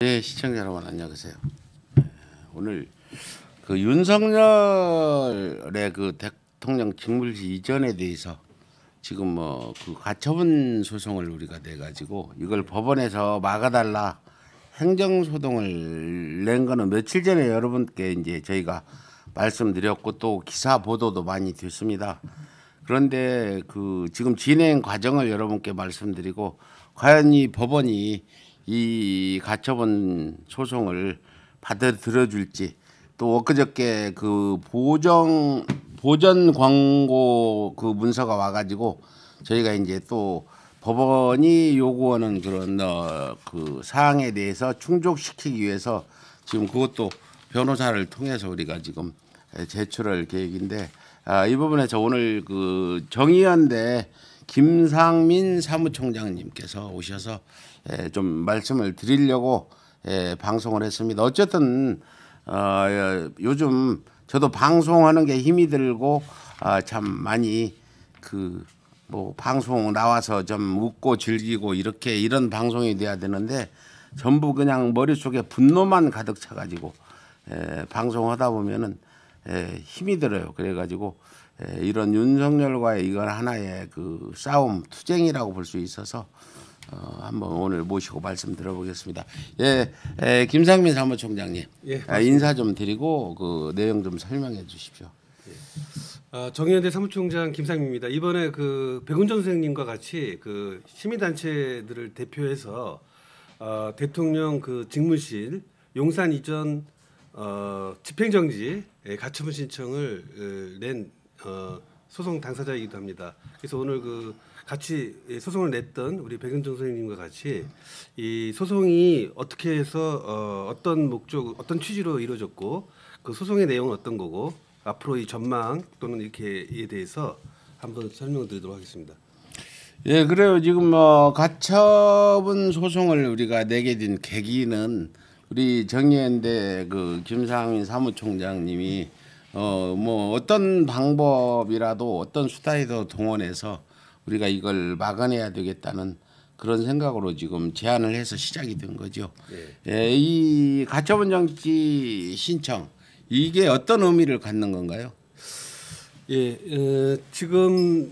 네, 시청자 여러분 안녕하세요. 오늘 그 윤석열의 그 대통령 직무유기 이전에 대해서 지금 뭐 그 가처분 소송을 우리가 내 가지고 이걸 법원에서 막아달라 행정 소송을 낸 거는 며칠 전에 여러분께 이제 저희가 말씀드렸고 또 기사 보도도 많이 됐습니다. 그런데 그 지금 진행 과정을 여러분께 말씀드리고 과연 이 법원이 이 가처분 소송을 받아들여줄지 또 엊그저께 그 보전 광고 그 문서가 와가지고 저희가 이제 또 법원이 요구하는 그런 그 사항에 대해서 충족시키기 위해서 지금 그것도 변호사를 통해서 우리가 지금 제출할 계획인데 이 부분에서 오늘 그 정의연대 김상민 사무총장님께서 오셔서 좀 말씀을 드리려고 방송을 했습니다. 어쨌든 요즘 저도 방송하는 게 힘이 들고 참 많이 그 뭐 방송 나와서 좀 웃고 즐기고 이렇게 이런 방송이 돼야 되는데 전부 그냥 머릿속에 분노만 가득 차가지고 방송하다 보면은 힘이 들어요. 그래가지고 이런 윤석열과의 이건 하나의 그 싸움 투쟁이라고 볼 수 있어서 한번 오늘 모시고 말씀 들어보겠습니다. 김상민 사무총장님, 인사 좀 드리고 그 내용 좀 설명해 주십시오. 정의연대 사무총장 김상민입니다. 이번에 그 백운전 선생님과 같이 그 시민단체들을 대표해서 대통령 그 직무실 용산 이전 집행정지 가처분 신청을 낸 소송 당사자이기도 합니다. 그래서 오늘 그 같이 소송을 냈던 우리 백은정 선생님과 같이 이 소송이 어떻게 해서 어떤 목적, 어떤 취지로 이루어졌고 그 소송의 내용은 어떤 거고 앞으로 이 전망 또는 이렇게에 대해서 한번 설명을 드리도록 하겠습니다. 예, 그래요. 지금 뭐 가처분 소송을 우리가 내게 된 계기는 우리 정의연대 그 김상민 사무총장님이 뭐 어떤 방법이라도 어떤 수단이라도 동원해서 우리가 이걸 막아내야 되겠다는 그런 생각으로 지금 제안을 해서 시작이 된 거죠. 이 가처분 정지 신청 이게 어떤 의미를 갖는 건가요? 지금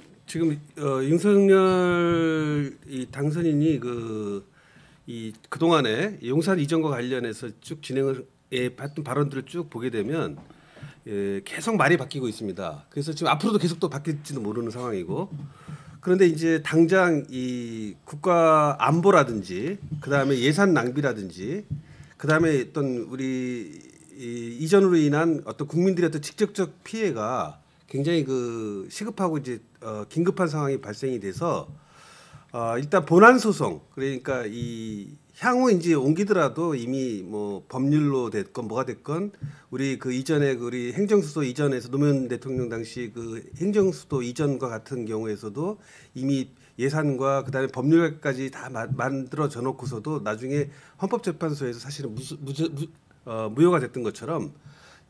윤석열 이 당선인이 그 동안에 용산 이전과 관련해서 쭉 진행을 했던 발언들을 쭉 보게 되면 계속 말이 바뀌고 있습니다. 그래서 지금 앞으로도 계속 또 바뀔지도 모르는 상황이고 그런데 이제 당장 이 국가 안보라든지 그다음에 예산 낭비라든지 그다음에 어떤 우리 이전으로 인한 어떤 국민들의 어떤 직접적 피해가 굉장히 그 시급하고 이제 긴급한 상황이 발생이 돼서 일단 본안 소송 그러니까 이 향후 이제 옮기더라도 이미 뭐 법률로 됐건 뭐가 됐건 우리 그 이전에 우리 행정수도 이전에서 노무현 대통령 당시 그 행정수도 이전과 같은 경우에서도 이미 예산과 그다음에 법률까지 다 만들어져 놓고서도 나중에 헌법재판소에서 사실은 무효가 됐던 것처럼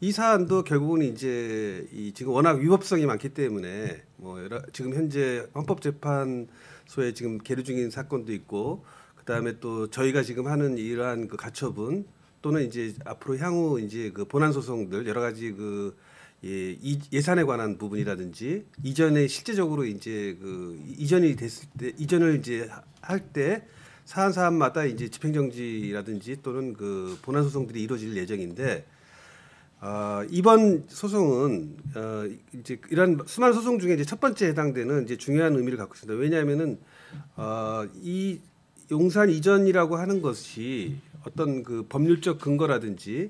이 사안도 결국은 이제 지금 워낙 위법성이 많기 때문에 뭐 지금 현재 헌법재판소에 지금 계류 중인 사건도 있고 그다음에 또 저희가 지금 하는 이러한 그 가처분 또는 이제 앞으로 향후 이제 그 본안 소송들 여러 가지 그 예산에 관한 부분이라든지 이전에 실제적으로 이제 그 이전이 됐을 때 이전을 이제 할 때 사안마다 이제 집행정지라든지 또는 그 본안 소송들이 이루어질 예정인데 이번 소송은 이제 이런 수많은 소송 중에 이제 첫 번째 해당되는 이제 중요한 의미를 갖고 있습니다. 왜냐하면은 이 용산 이전이라고 하는 것이 어떤 그 법률적 근거라든지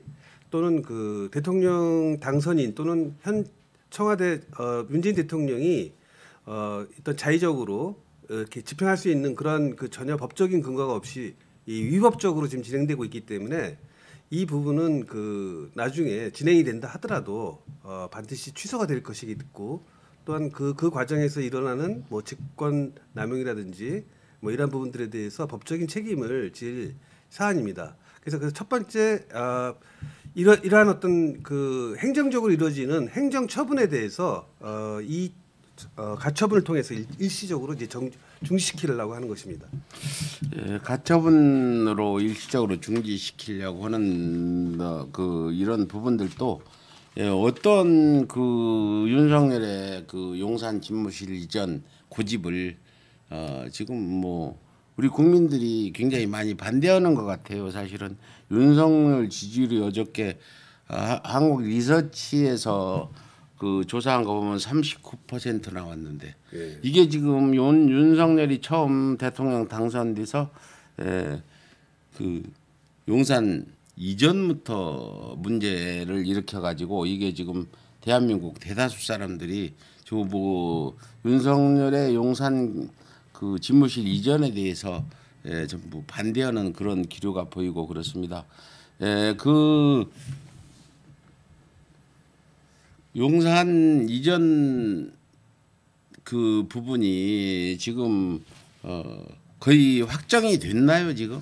또는 그 대통령 당선인 또는 현 청와대 문재인 대통령이 어떤 자의적으로 이렇게 집행할 수 있는 그런 그 전혀 법적인 근거가 없이 위법적으로 지금 진행되고 있기 때문에 이 부분은 그 나중에 진행이 된다 하더라도 반드시 취소가 될 것이고 또한 그 과정에서 일어나는 뭐 직권 남용이라든지 뭐 이런 부분들에 대해서 법적인 책임을 질 사안입니다. 그래서 첫 번째 이러한 어떤 그 행정적으로 이루어지는 행정 처분에 대해서 이 가처분을 통해서 일시적으로 이제 중지시키려고 하는 것입니다. 예, 가처분으로 일시적으로 중지시키려고 하는 이런 부분들도 어떤 그 윤석열의 그 용산 집무실 이전 고집을 지금 뭐 우리 국민들이 굉장히 많이 반대하는 것 같아요. 사실은 윤석열 지지율이 어저께 한국 리서치에서 그 조사한 거 보면 39% 나왔는데 예. 이게 지금 윤석열이 처음 대통령 당선돼서 그 용산 이전부터 문제를 일으켜 가지고 이게 지금 대한민국 대다수 사람들이 저 뭐 윤석열의 용산 그 집무실 이전에 대해서 전부 반대하는 그런 기류가 보이고 그렇습니다. 그 용산 이전 그 부분이 지금 거의 확정이 됐나요 지금?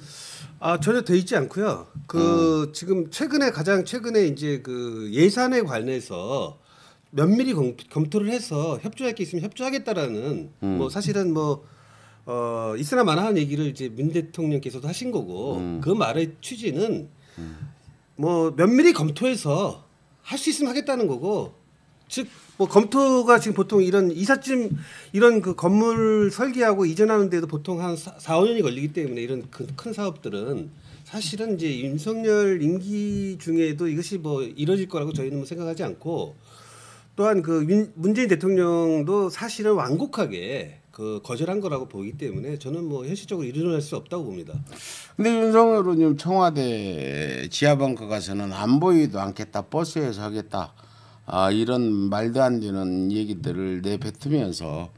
전혀 돼 있지 않고요. 지금 가장 최근에 이제 그 예산에 관해서 면밀히 검토를 해서 협조할 게 있으면 협조하겠다라는 뭐 사실은 뭐 있으나 마나한 얘기를 이제 문 대통령께서도 하신 거고 그 말의 취지는 뭐 면밀히 검토해서 할 수 있으면 하겠다는 거고 즉 뭐 검토가 지금 보통 이런 이삿짐 이런 그 건물 설계하고 이전하는데도 보통 한 4, 5년이 걸리기 때문에 이런 큰 사업들은 사실은 이제 윤석열 임기 중에도 이것이 뭐 이뤄질 거라고 저희는 뭐 생각하지 않고 또한 그 문재인 대통령도 사실은 완곡하게 그 거절한 거라고 보기 때문에 저는 뭐 현실적으로 일어날 수 없다고 봅니다. 근데 윤석열 의원님 청와대 지하벙커 가서는 안 보이도 않겠다 버스에서 하겠다 이런 말도 안 되는 얘기들을 내뱉으면서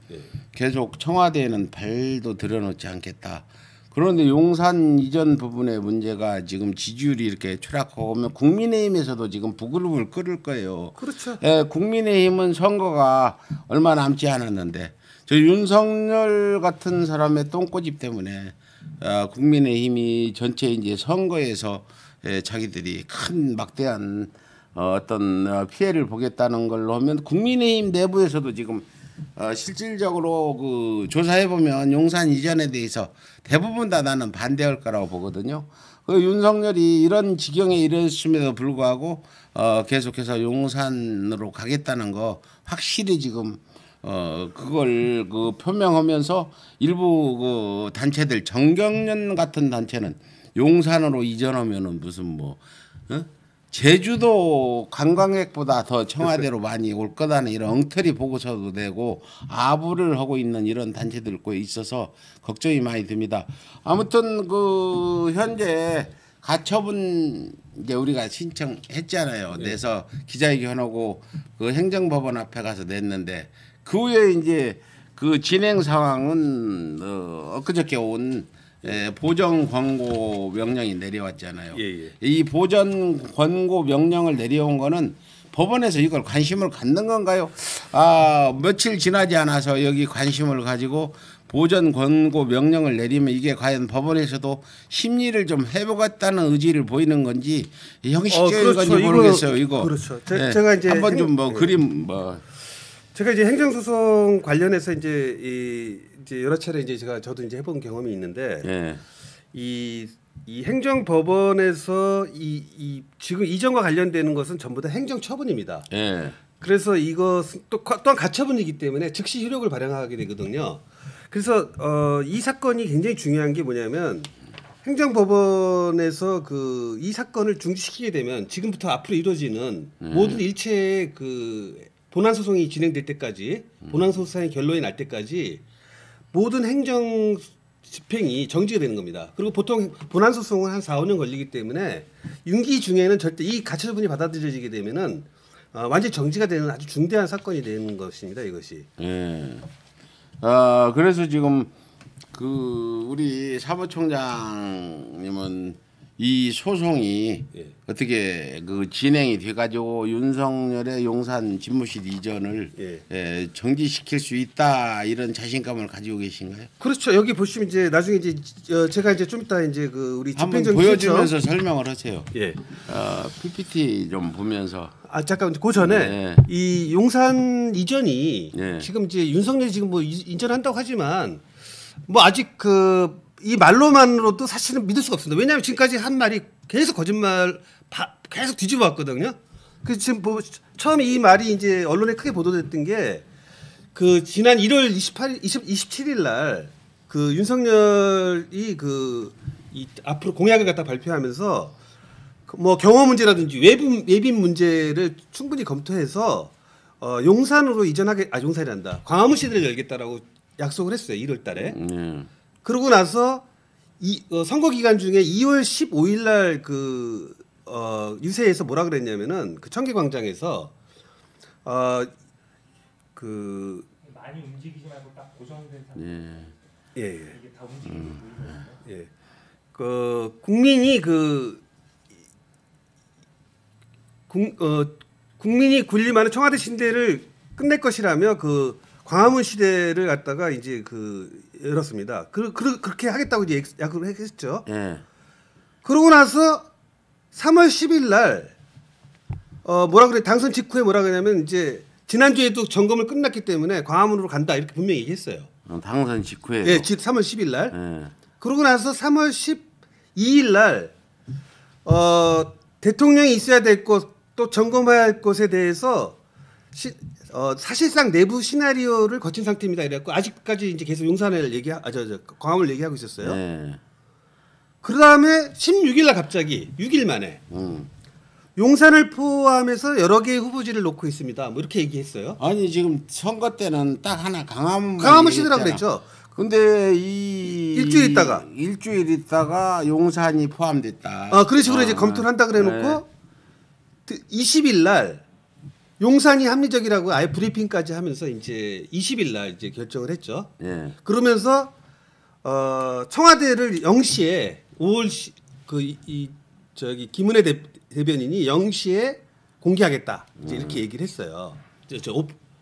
계속 청와대에는 발도 들여놓지 않겠다. 그런데 용산 이전 부분의 문제가 지금 지지율이 이렇게 추락하고 오면 국민의힘에서도 지금 부글부글 끓을 거예요. 그렇죠. 국민의힘은 선거가 얼마 남지 않았는데 저 윤석열 같은 사람의 똥꼬집 때문에 국민의힘이 전체 이제 선거에서 자기들이 큰 막대한 어떤 피해를 보겠다는 걸로 하면 국민의힘 내부에서도 지금 실질적으로 그 조사해 보면 용산 이전에 대해서 대부분 다 나는 반대할 거라고 보거든요. 그 윤석열이 이런 지경에 이르렀음에도 불구하고 계속해서 용산으로 가겠다는 거 확실히 지금 그걸 그 표명하면서 일부 그 단체들 정경련 같은 단체는 용산으로 이전하면은 무슨 뭐 제주도 관광객보다 더 청와대로 많이 올 거다는 이런 엉터리 보고서도 내고 아부를 하고 있는 이런 단체들 꽤 있어서 걱정이 많이 듭니다. 아무튼 그 현재 가처분 이제 우리가 신청했잖아요. 내서 기자회견하고 그 행정법원 앞에 가서 냈는데 그 후에 이제 그 진행 상황은 엊그저께 온 보전 권고 명령이 내려왔잖아요. 이 보전 권고 명령을 내려온 거는 법원에서 이걸 관심을 갖는 건가요? 며칠 지나지 않아서 여기 관심을 가지고 보전 권고 명령을 내리면 이게 과연 법원에서도 심리를 좀 해보겠다는 의지를 보이는 건지 형식적인 그렇죠. 건지 모르겠어요. 이거 그렇죠. 제가 이제 한번 좀 뭐 그림 뭐 제가 이제 행정소송 관련해서 이제 여러 차례 이제 저도 이제 해본 경험이 있는데 이 행정법원에서 지금 이전과 관련되는 것은 전부 다 행정처분입니다. 그래서 이것은 또한 가처분이기 때문에 즉시 효력을 발행하게 되거든요. 그래서 이 사건이 굉장히 중요한 게 뭐냐면 행정법원에서 이 사건을 중지시키게 되면 지금부터 앞으로 이루어지는 모든 일체의 본안 소송이 진행될 때까지 본안 소송의 결론이 날 때까지 모든 행정 집행이 정지가 되는 겁니다. 그리고 보통 본안 소송은 한 4, 5년 걸리기 때문에 임기 중에는 절대 이 가처분이 받아들여지게 되면은 완전히 정지가 되는 아주 중대한 사건이 되는 것입니다. 이것이. 그래서 지금 우리 사무총장님은 이 소송이 예. 어떻게 그 진행이 돼가지고 윤석열의 용산 집무실 이전을 정지시킬 수 있다 이런 자신감을 가지고 계신가요? 그렇죠. 여기 보시면 이제 나중에 이제 제가 이제 좀 이따 이제 그 우리 한번 집행정 보여주면서 설명을 하세요. 예. PPT 좀 보면서. 아 잠깐 그 전에 네. 이 용산 이전이 네. 지금 이제 윤석열이 지금 뭐 이전한다고 하지만 뭐 아직 그 이 말로만으로도 사실은 믿을 수가 없습니다. 왜냐하면 지금까지 한 말이 계속 거짓말 계속 뒤집어 왔거든요. 그 지금 뭐 처음 이 말이 이제 언론에 크게 보도됐던 게 그 지난 1월 27일 날 그 윤석열이 이 앞으로 공약을 갖다 발표하면서 뭐 경호 문제라든지 외빈 문제를 충분히 검토해서 용산으로 용산이란다. 광화문 시대를 열겠다라고 약속을 했어요. 1월 달에. 그러고 나서 선거 기간 중에 2월 15일 날 유세에서 뭐라 그랬냐면은 그 청계광장에서 많이 움직이지 말고 딱 고정된 상태. 예. 이게 다 움직이고 있거든요. 예. 국민이 국민이 군림하는 청와대 신대를 끝낼 것이라며 그 광화문 시대를 갖다가 이제 열었습니다. 그렇게 하겠다고 이제 약속을 했죠. 예. 그러고 나서 3월 10일 날 뭐라 그래 당선 직후에 뭐라 그러냐면 이제 지난주에도 점검을 끝났기 때문에 광화문으로 간다 이렇게 분명히 얘기했어요. 당선 직후에. 예, 3월 10일 날. 예. 그러고 나서 3월 12일 날 대통령이 있어야 될 곳 또 점검해야 할 곳에 대해서 사실상 내부 시나리오를 거친 상태입니다. 이래갖고 아직까지 이제 계속 용산을 광화문을 얘기하고 있었어요. 예. 그 다음에 16일 날 갑자기 6일 만에 용산을 포함해서 여러 개의 후보지를 놓고 있습니다. 뭐 이렇게 얘기했어요. 아니 지금 선거 때는 딱 하나 강화문 시대라고 그랬죠. 근데 이 일주일 있다가 용산이 포함됐다. 그런 식으로 이제 검토를 한다 그래놓고 20일 날 용산이 합리적이라고 아예 브리핑까지 하면서 이제 20일 날 이제 결정을 했죠. 예. 그러면서 청와대를 0시에 5월 김은혜 대변인이 0시에 공개하겠다. 이제 이렇게 얘기를 했어요.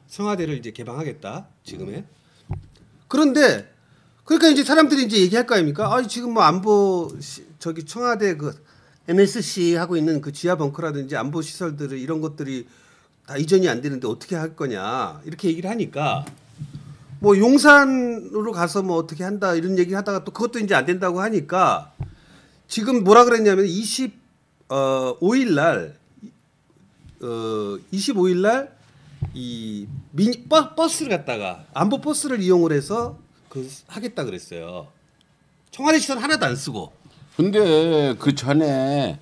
청와대를 이제 개방하겠다. 지금에. 그런데 그러니까 이제 사람들이 이제 얘기할 거 아닙니까? 지금 뭐 안보 청와대 MSC 하고 있는 그 지하 벙커라든지 안보 시설들을 이런 것들이 다 이전이 안 되는데 어떻게 할 거냐 이렇게 얘기를 하니까 뭐 용산으로 가서 뭐 어떻게 한다 이런 얘기를 하다가 또 그것도 이제 안 된다고 하니까 지금 뭐라 그랬냐면 25일 날 이 미니 버스를 갖다가 안보 버스를 이용을 해서 하겠다 그랬어요. 청와대 시설 하나도 안 쓰고. 근데 그 전에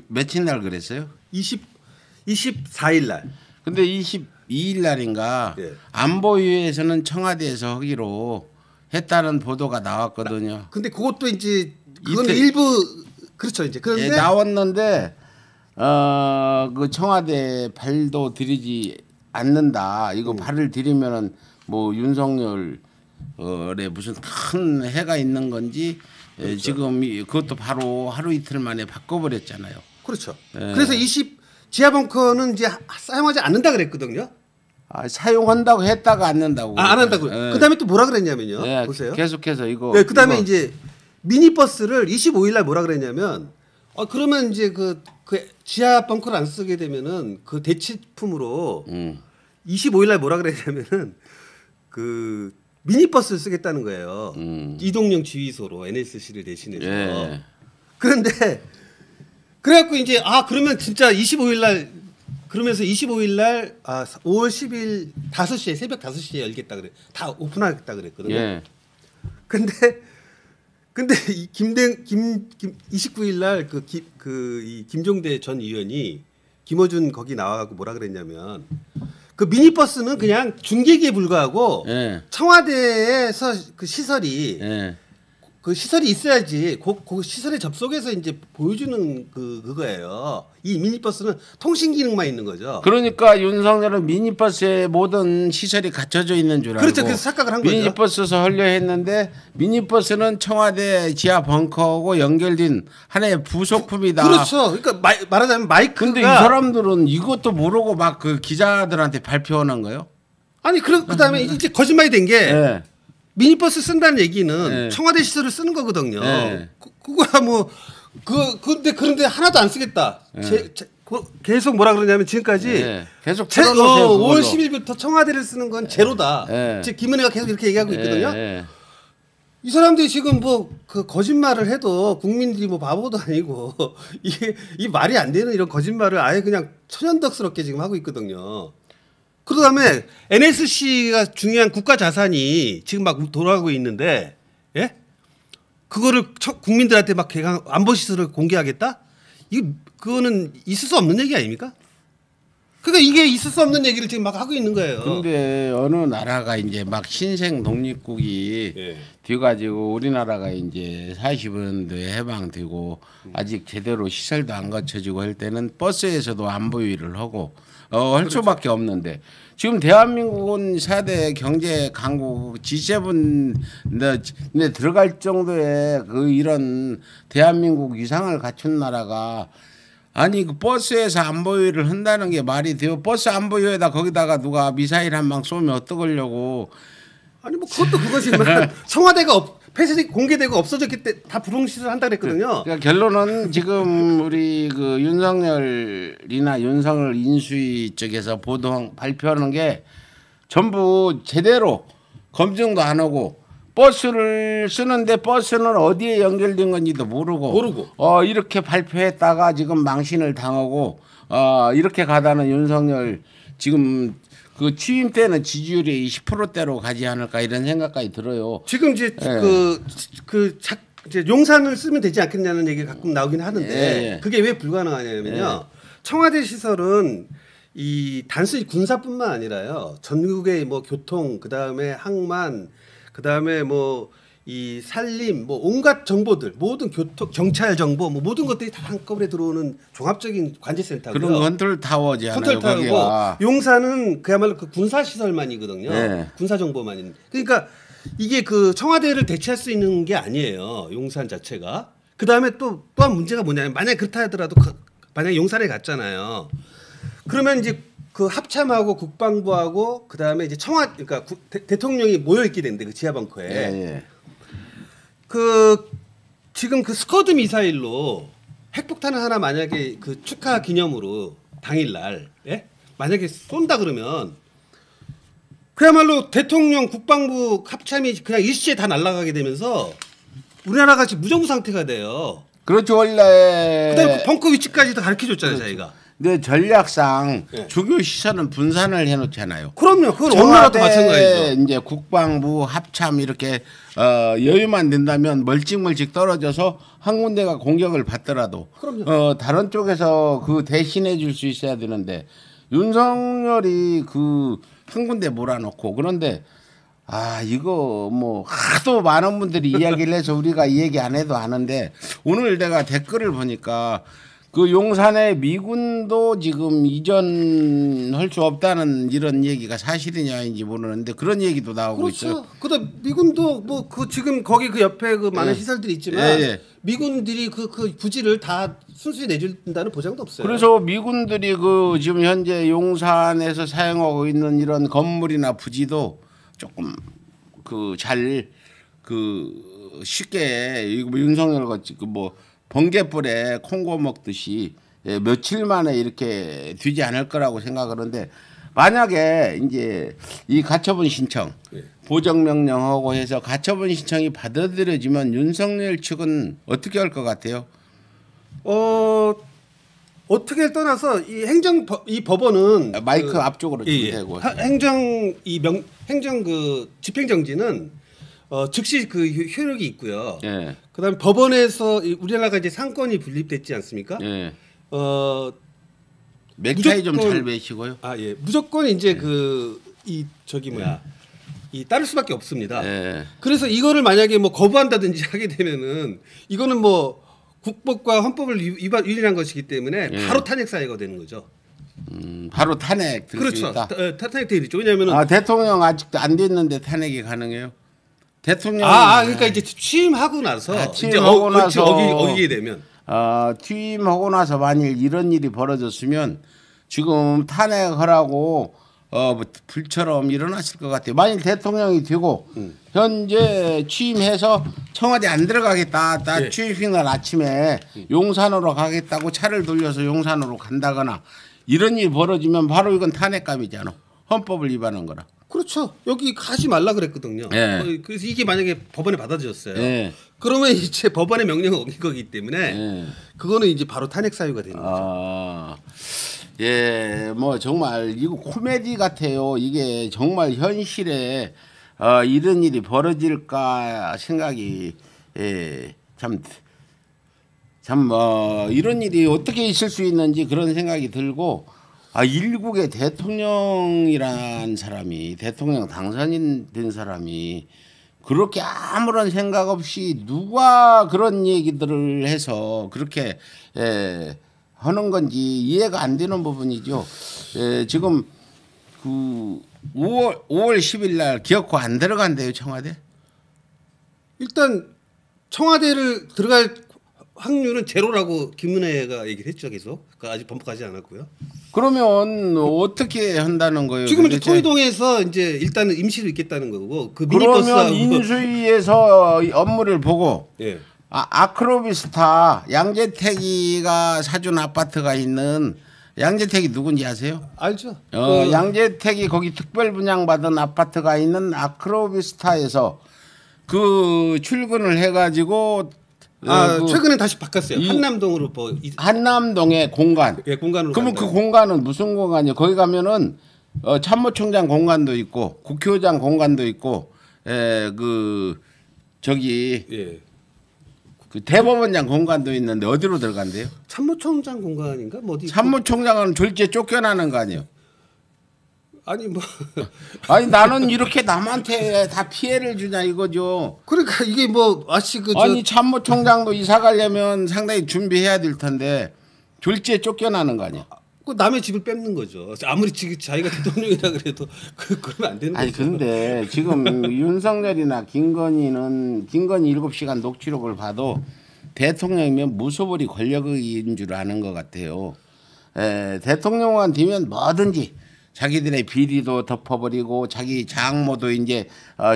며칠 날 그랬어요? 24일 날. 근데 22일 날인가 예. 안보위에서는 청와대에서 하기로 했다는 보도가 나왔거든요. 근데 그것도 이제 그건 일부 그렇죠 이제 그런데 나왔는데 그 청와대 발도 들이지 않는다. 이거 발을 들이면은 뭐 윤석열에 무슨 큰 해가 있는 건지 그렇죠. 지금 그것도 바로 하루 이틀 만에 바꿔버렸잖아요. 그렇죠. 그래서 지하 벙커는 이제 사용하지 않는다 그랬거든요. 사용한다고 했다가 안 한다고. 안 한다고. 그다음에 또 뭐라 그랬냐면요. 보세요. 계속해서 이거. 그다음에 이제 미니버스를 25일 날 뭐라 그랬냐면 그러면 이제 그 지하 벙커를 안 쓰게 되면은 그 대체품으로 25일 날 뭐라 그랬냐면은 그 미니버스를 쓰겠다는 거예요. 이동용 지휘소로 NSC를 대신해서. 예. 그런데 그래갖고 이제 그러면 진짜 25일 날 그러면서 25일 날 5월 10일 5시에 새벽 5시에 열겠다 그래. 다 오픈하겠다 그랬거든요. 예. 근데 이 29일 날 이 김종대 전 의원이 김어준 거기 나와갖고 뭐라 그랬냐면 그 미니버스는 그냥 중계기에 불과하고 예. 청와대에서 그 시설이 그 시설이 있어야지 그 시설에 접속해서 이제 보여주는 그거예요. 이 미니버스는 통신 기능만 있는 거죠. 그러니까 윤석열은 미니버스에 모든 시설이 갖춰져 있는 줄 알고 그렇죠. 그래서 착각을 한 거죠. 미니버스에서 하려 했는데 미니버스는 청와대 지하 벙커하고 연결된 하나의 부속품이다. 그렇죠. 그러니까 말하자면 마이크가. 근데 이 사람들은 이것도 모르고 막 그 기자들한테 발표하는 거예요? 아니 그다음에 이제 거짓말이 된 게 네. 미니버스 쓴다는 얘기는 네. 청와대 시설을 쓰는 거거든요. 네. 그거야 뭐 그런데 하나도 안 쓰겠다. 계속 뭐라 그러냐면 지금까지 네. 계속 틀어놓으세요, 5월 그걸로. 10일부터 청와대를 쓰는 건 제로다. 네. 지금 김은혜가 계속 이렇게 얘기하고 있거든요. 예. 이 사람들이 지금 뭐 그 거짓말을 해도 국민들이 뭐 바보도 아니고 이게 이 말이 안 되는 이런 거짓말을 아예 그냥 천연덕스럽게 지금 하고 있거든요. 그다음에 NSC가 중요한 국가 자산이 지금 막 돌아가고 있는데, 예? 그거를 국민들한테 막 개강 안보 시설을 공개하겠다? 그거는 있을 수 없는 얘기 아닙니까? 그러니까 이게 있을 수 없는 얘기를 지금 막 하고 있는 거예요. 근데 어느 나라가 이제 막 신생 독립국이 돼가지고 우리나라가 이제 40년도에 해방되고 아직 제대로 시설도 안 갖춰지고 할 때는 버스에서도 안보위를 하고 할 수밖에 없는데 지금 대한민국은 4대 경제 강국 G7에 들어갈 정도의 그 이런 대한민국 위상을 갖춘 나라가 아니 그 버스에서 안보위를 한다는 게 말이 돼요? 버스 안보위에다 거기다가 누가 미사일 한 방 쏘면 어떡하려고? 아니 뭐 그것도 그것이지만 청와대가 폐쇄 공개되고 없어졌기 때문에 다 불응시를 한다 그랬거든요. 그러니까 결론은 지금 우리 그 윤석열이나 윤석열 인수위 쪽에서 발표하는 게 전부 제대로 검증도 안 하고 버스를 쓰는데 버스는 어디에 연결된 건지도 모르고 이렇게 발표했다가 지금 망신을 당하고 이렇게 가다는 윤석열 지금 그 취임 때는 지지율이 10%대로 가지 않을까 이런 생각까지 들어요. 지금 이제 이제 용산을 쓰면 되지 않겠냐는 얘기가 가끔 나오긴 하는데 그게 왜 불가능하냐면요. 청와대 시설은 이 단순히 군사뿐만 아니라요. 전국의 뭐 교통, 그다음에 항만, 그다음에 뭐 이 산림, 뭐 온갖 정보들, 모든 교통, 경찰 정보, 뭐 모든 것들이 다 한꺼번에 들어오는 종합적인 관제센터고요. 그런 컨트롤 타워지 컨트롤 않아요. 타워고 용산은 그야말로 그 군사 시설만이거든요. 네. 군사 정보만. 그러니까 이게 그 청와대를 대체할 수 있는 게 아니에요. 용산 자체가. 그다음에 또한 문제가 뭐냐면 만약 그렇다 하더라도 만약 용산에 갔잖아요. 그러면 이제 그 합참하고 국방부하고 그다음에 이제 그러니까 대통령이 모여 있게 된대 그 지하 벙커에. 그 지금 그 스커드 미사일로 핵폭탄을 하나 만약에 그 축하 기념으로 당일날 만약에 쏜다 그러면 그야말로 대통령 국방부 합참이 그냥 일시에 다 날아가게 되면서 우리나라가 지금 무정부 상태가 돼요. 그렇죠. 원래 그다음에 그 벙커 위치까지 다 가르쳐줬잖아요. 자기가. 근데 전략상 주요 시설은 분산을 해놓잖아요. 그럼요. 그건 어느 나라도 마찬가지죠. 이제 국방부 합참 이렇게 여유만 된다면 멀찍멀찍 떨어져서 한 군데가 공격을 받더라도 다른 쪽에서 그 대신해 줄 수 있어야 되는데 윤석열이 그 한 군데 몰아놓고 그런데 이거 뭐 하도 많은 분들이 이야기를 해서 우리가 이 얘기 안 해도 아는데 오늘 내가 댓글을 보니까 그 용산에 미군도 지금 이전할 수 없다는 이런 얘기가 사실이냐 아닌지 모르는데 그런 얘기도 나오고 그렇죠. 있어요. 그다음 미군도 뭐 그 지금 거기 그 옆에 그 많은 시설들이 있지만 미군들이 그 부지를 다 순수히 내준다는 보장도 없어요. 그래서 미군들이 그 지금 현재 용산에서 사용하고 있는 이런 건물이나 부지도 조금 쉽게 윤석열 같이 뭐 번개불에 콩고 먹듯이 며칠 만에 이렇게 되지 않을 거라고 생각하는데 만약에 이제 이 가처분 신청 보정명령하고 해서 가처분 신청이 받아들여지면 윤석열 측은 어떻게 할 것 같아요? 어떻게 떠나서 이 법원은 마이크 앞쪽으로 좀 대고 행정 그 집행정지는 즉시 그 효력이 있고요. 예. 그다음에 법원에서 우리나라가 이제 상권이 분립됐지 않습니까? 예. 맥타이 좀 잘 매시고요. 무조건 이제 따를 수밖에 없습니다. 예. 그래서 이거를 만약에 뭐 거부한다든지 하게 되면은 이거는 뭐 국법과 헌법을 위반한 것이기 때문에 바로 탄핵 사유가 되는 거죠. 바로 탄핵 들수 그렇죠. 있다. 탄핵 되겠죠. 왜냐하면은 대통령 아직도 안 됐는데 탄핵이 가능해요? 대통령 그러니까 이제 취임하고 나서 취임하고 이제 나서 어기게 되면 취임하고 나서 만일 이런 일이 벌어졌으면 지금 탄핵하라고 불처럼 일어났을 것 같아요. 만일 대통령이 되고 현재 취임해서 청와대 안 들어가겠다. 나 취임식 날 아침에 용산으로 가겠다고 차를 돌려서 용산으로 간다거나 이런 일이 벌어지면 바로 이건 탄핵감이잖아. 헌법을 위반한 거라. 그렇죠. 여기 가지 말라 그랬거든요. 네. 그래서 이게 만약에 법원에 받아들였어요. 네. 그러면 이제 법원의 명령을 어긴 거기 때문에 그거는 이제 바로 탄핵 사유가 되는 거죠. 예, 뭐 정말 이거 코미디 같아요. 이게 정말 현실에 이런 일이 벌어질까 생각이 참 이런 일이 어떻게 있을 수 있는지 그런 생각이 들고 일국의 대통령이란 사람이 대통령 당선인 된 사람이 그렇게 아무런 생각 없이 누가 그런 얘기들을 해서 그렇게 하는 건지 이해가 안 되는 부분이죠. 지금 그 5월 10일 날 기어코 안 들어간대요 청와대. 일단 청와대를 들어갈 확률은 제로라고 김은혜가 얘기를 했죠. 계속 아직 번복하지 않았고요. 그러면 어떻게 한다는 거예요? 지금 이제 도대체? 토이동에서 이제 일단은 임시로 있겠다는 거고 그 그러면 미니버스하고 인수위에서 업무를 보고 예. 아크로비스타 양재택이가 사준 아파트가 있는 양재택이 누군지 아세요? 알죠. 양재택이 거기 특별 분양받은 아파트가 있는 아크로비스타에서 그 출근을 해가지고 최근에 다시 바꿨어요. 한남동으로 한남동의 공간. 예, 공간으로. 그러면 그 공간은 무슨 공간이에요? 거기 가면은 참모총장 공간도 있고 국회의장 공간도 있고 그 대법원장 공간도 있는데 어디로 들어간대요? 참모총장 공간인가? 뭐 어디? 참모총장은 졸지에 쫓겨나는 거 아니에요? 아니 뭐 아니 나는 이렇게 남한테 다 피해를 주냐 이거죠. 그러니까 이게 뭐 마치 아니 참모총장도 이사 가려면 상당히 준비해야 될 텐데 졸지에 쫓겨나는 거 아니야? 그 남의 집을 뺏는 거죠. 아무리 자기가 대통령이라 그래도 그러면 안 되는 거죠. 아니 근데 지금 윤석열이나 김건희 7시간 녹취록을 봐도 대통령이면 무소불위 권력인 줄 아는 것 같아요. 대통령만 되면 뭐든지 자기들의 비리도 덮어버리고 자기 장모도 이제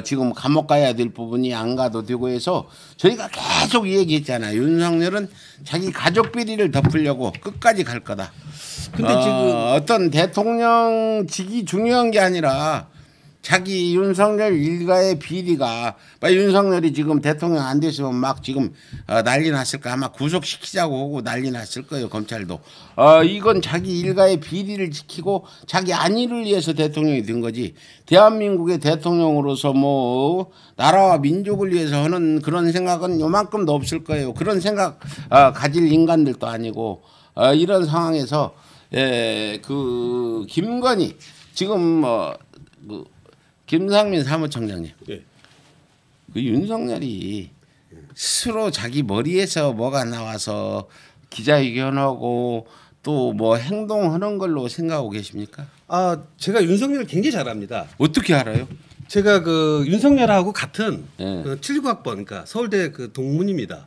지금 감옥 가야 될 부분이 안 가도 되고 해서 저희가 계속 얘기했잖아요. 윤석열은 자기 가족 비리를 덮으려고 끝까지 갈 거다. 근데 지금 어떤 대통령직이 중요한 게 아니라 자기 윤석열 일가의 비리가 윤석열이 지금 대통령 안 됐으면 막 지금 난리 났을 거야. 아마 구속시키자고 하고 난리 났을 거예요. 검찰도. 이건 자기 일가의 비리를 지키고 자기 안위를 위해서 대통령이 된 거지. 대한민국의 대통령으로서 뭐 나라와 민족을 위해서 하는 그런 생각은 요만큼도 없을 거예요. 그런 생각 가질 인간들도 아니고 이런 상황에서 그 김건희 지금 김상민 사무총장님, 그 윤석열이 스스로 자기 머리에서 뭐가 나와서 기자회견하고 또 뭐 행동하는 걸로 생각하고 계십니까? 제가 윤석열을 굉장히 잘 압니다. 어떻게 알아요? 제가 그 윤석열하고 같은 79학번, 그러니까 서울대 그 동문입니다.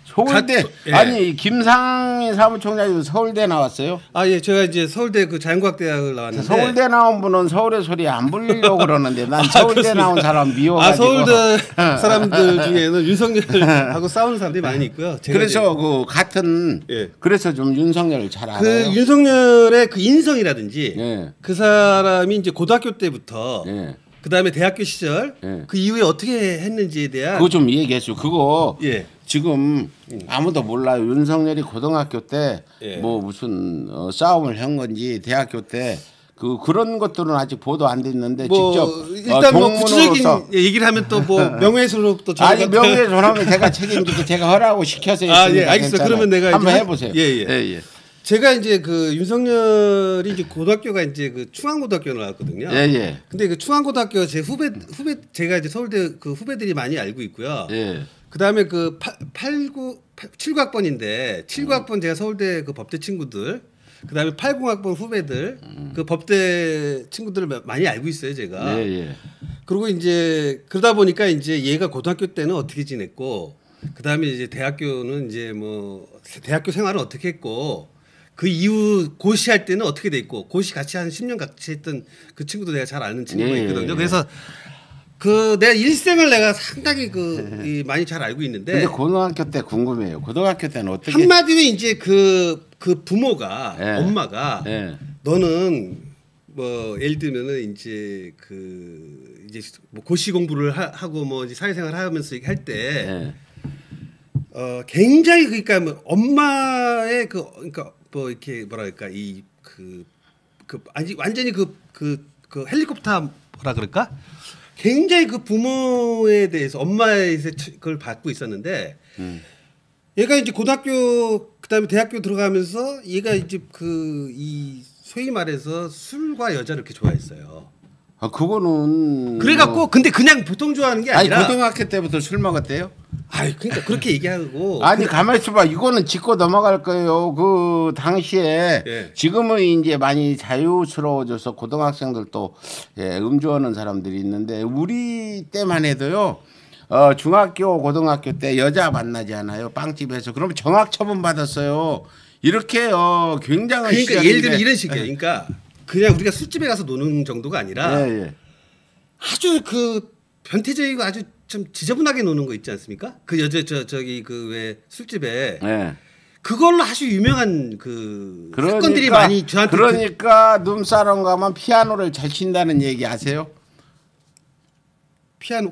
서울대 아니 김상민 사무총장이 서울대 나왔어요? 예, 제가 이제 서울대 그 자연과학대학을 나왔는데 서울대 나온 분은 서울의 소리 안 부리려고 그러는데 난 서울대 나온 사람 미워가지고 서울대 사람들 중에는 윤석열하고 싸우는 사람들이 많이 있고요. 그래서 그 같은 그래서 좀 윤석열을 잘 알아요. 그 윤석열의 그 인성이라든지 그 사람이 이제 고등학교 때부터 그다음에 대학교 시절 그 이후에 어떻게 했는지에 대한 그거 좀 얘기했어요. 그거 지금 아무도 몰라요. 윤석열이 고등학교 때 뭐 무슨 싸움을 한 건지 대학교 때 그런 것들은 아직 보도 안 됐는데 직접 일단 뭐 구체적인 얘기를 하면 또 뭐 명예훼손으로부터 아니 명예훼손하면 제가 책임지고 제가 허락하고 시켜서 알겠습니다. 그러면 내가 한번 해보세요. 예. 제가 이제 그 윤석열이 이제 고등학교가 이제 그 충안고등학교 나왔거든요. 예, 예. 근데 그 충안고등학교 제 후배 제가 이제 서울대 그 후배들이 많이 알고 있고요. 예. 그다음에 그 79학번인데 79학번 제가 서울대 그 법대 친구들, 그다음에 80학번 후배들 그 법대 친구들을 많이 알고 있어요, 제가. 예, 예. 그리고 이제 그러다 보니까 이제 얘가 고등학교 때는 어떻게 지냈고, 그다음에 이제 대학교는 이제 뭐 대학교 생활을 어떻게 했고, 그 이후 고시 할 때는 어떻게 돼 있고, 고시 같이 한 10년 같이 했던 그 친구도 내가 잘 아는 친구가 예, 있거든요. 예. 그래서 그 내가 일생을 내가 상당히 이 많이 잘 알고 있는데, 근데 고등학교 때 궁금해요. 고등학교 때는 어떻게? 한마디로 이제 그 부모가 예. 엄마가 예. 너는 뭐 예를 들면은 이제 그 이제 뭐 고시 공부를 하고 뭐 이제 사회생활 하면서 할 때 예. 굉장히 그러니까 뭐 엄마의 그러니까 뭐 이렇게 뭐랄까 이 아니 완전히 그 헬리콥터 뭐라 그럴까? 굉장히 그 부모에 대해서 엄마에 대해서 그걸 받고 있었는데, 얘가 이제 고등학교 그다음에 대학교 들어가면서 얘가 이제 그 이 소위 말해서 술과 여자를 이렇게 좋아했어요. 아 그거는 그래갖고 근데 그냥 보통 좋아하는 게 아니 아니라, 고등학교 때부터 술 먹었대요? 아니 그러니까 그렇게 얘기하고 아니 가만히 있어봐. 이거는 짚고 넘어갈 거예요. 그 당시에 예. 지금은 이제 많이 자유스러워져서 고등학생들도 예, 음주하는 사람들이 있는데 우리 때만 해도요. 중학교 고등학교 때 여자 만나지 않아요? 빵집에서. 그러면 정학 처분 받았어요. 이렇게요. 굉장한 그러니까 시절인데. 예를 들어 이런 식이에요. 그러니까 그냥 우리가 술집에 가서 노는 정도가 아니라 예, 예. 아주 그 변태적이고 아주 좀 지저분하게 노는 거 있지 않습니까? 그 여자 저기 그 왜 술집에 예. 그걸로 아주 유명한 그 그러니까, 사건들이 많이 저한테 그러니까 눈사람 가면 피아노를 잘 친다는 얘기 아세요? 피아노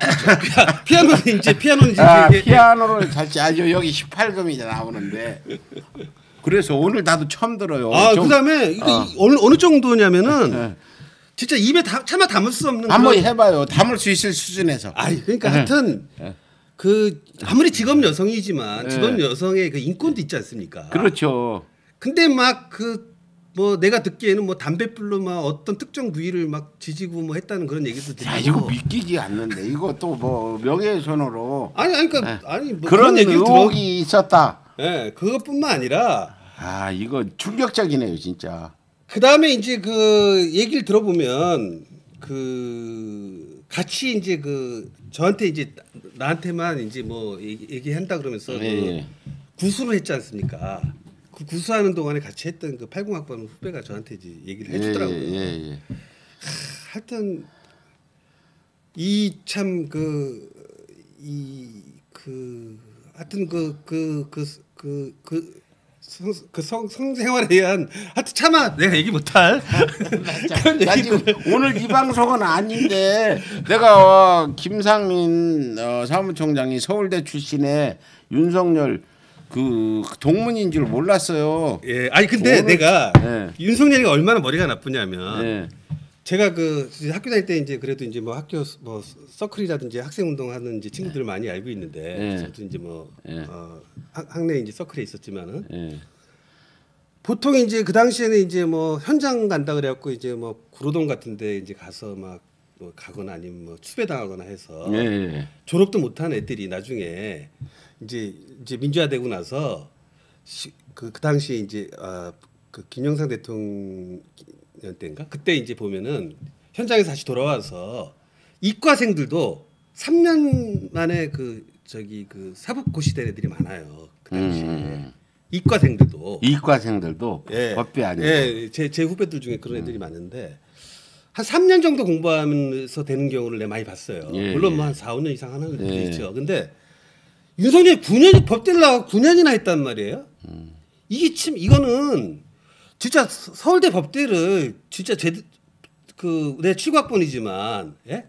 피아노는 이제 피아노를 잘 치. 아주 여기 18금이 나오는데. 그래서 오늘 나도 처음 들어요. 그다음에 이거 어느 정도냐면은 진짜 입에 차마 담을 수 없는 한번 해봐요. 담을 수 있을 수준에서. 아니 그러니까 하여튼 그 아무리 직업 여성이지만 직업 네. 여성의 그 인권도 있지 않습니까? 그렇죠. 근데 막 뭐 내가 듣기에는 뭐 담뱃불로 막 어떤 특정 부위를 막 지지고 뭐 했다는 그런 얘기도 듣고. 야 이거 믿기지 않는데 이거 또 뭐 명예훼손으로 아니 그러니까 아니 뭐 그런 얘기를 의혹이 있었다. 예, 그것뿐만 아니라 아 이거 충격적이네요 진짜. 그 다음에 이제 그 얘기를 들어보면 그 같이 이제 그 저한테 이제 나한테만 이제 뭐 얘기한다 그러면서 예. 구술을 했지 않습니까? 그 구수하는 동안에 같이 했던 그 80학번 후배가 저한테 이제 얘기를 해주더라고요. 예. 하여튼 이 참 하여튼 성생활에 대한 하여튼 차마 내가 얘기 못할 그런 나 지금 오늘 이 방송은 아닌데 내가 김상민 사무총장이 서울대 출신의 윤석열 그 동문인 줄 몰랐어요. 예, 아니 근데 내가 예. 윤석열이 얼마나 머리가 나쁘냐면 예. 제가 그 학교 다닐 때 이제 그래도 이제 뭐 학교 뭐 서클이라든지 학생 운동하는 이제 친구들을 많이 알고 있는데 예. 저도 이제 뭐 예. 학내 이제 서클에 있었지만은 예. 보통 이제 그 당시에는 이제 뭐 현장 간다 그래갖고 이제 뭐 구로동 같은데 이제 가서 막 뭐 가거나 아니면 뭐 추배당하거나 해서 예. 졸업도 못한 애들이 나중에 이제 민주화되고 나서 그 당시에 이제 그 김영삼 대통령 때인가 그때 이제 보면은 현장에서 다시 돌아와서 이과생들도 3년 만에 그 사법고시된 애들이 많아요. 그 당시에 이과생들도 법대 아니에요. 예, 제 후배들 중에 그런 애들이 많은데 한 3년 정도 공부하면서 되는 경우를 내가 많이 봤어요. 예, 물론 뭐 한 4, 5년 이상 하는 애들도 예. 있죠. 근데 윤석열이 9년 법대를 나와 9년이나 했단 말이에요. 이거는 진짜 서울대 법대를 진짜 내 7학번이지만 예?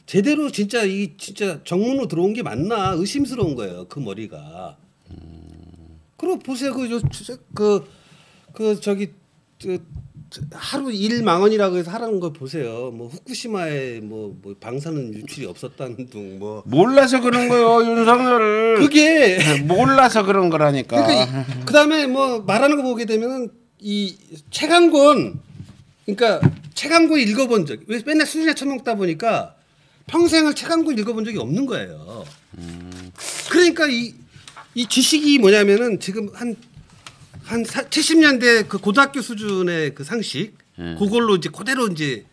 제대로 진짜 진짜 정문으로 들어온 게 맞나 의심스러운 거예요. 그 머리가. 그리고 보세요. 하루 1만원이라고 해서 하라는 거 보세요. 뭐 후쿠시마에 뭐 방사능 유출이 없었다는 둥 뭐 몰라서 그런 거요 윤석열을. 그게 몰라서 그런 거라니까. 그러니까 그다음에 뭐 말하는 거 보게 되면은 이 책 한 권, 그러니까 책 한 권 읽어본 적, 왜 맨날 술이나 처먹다 보니까 평생을 책 한 권 읽어본 적이 없는 거예요. 그러니까 이 지식이 뭐냐면은 지금 한 70년대 그 고등학교 수준의 그 상식, 그걸로 이제 그대로 이제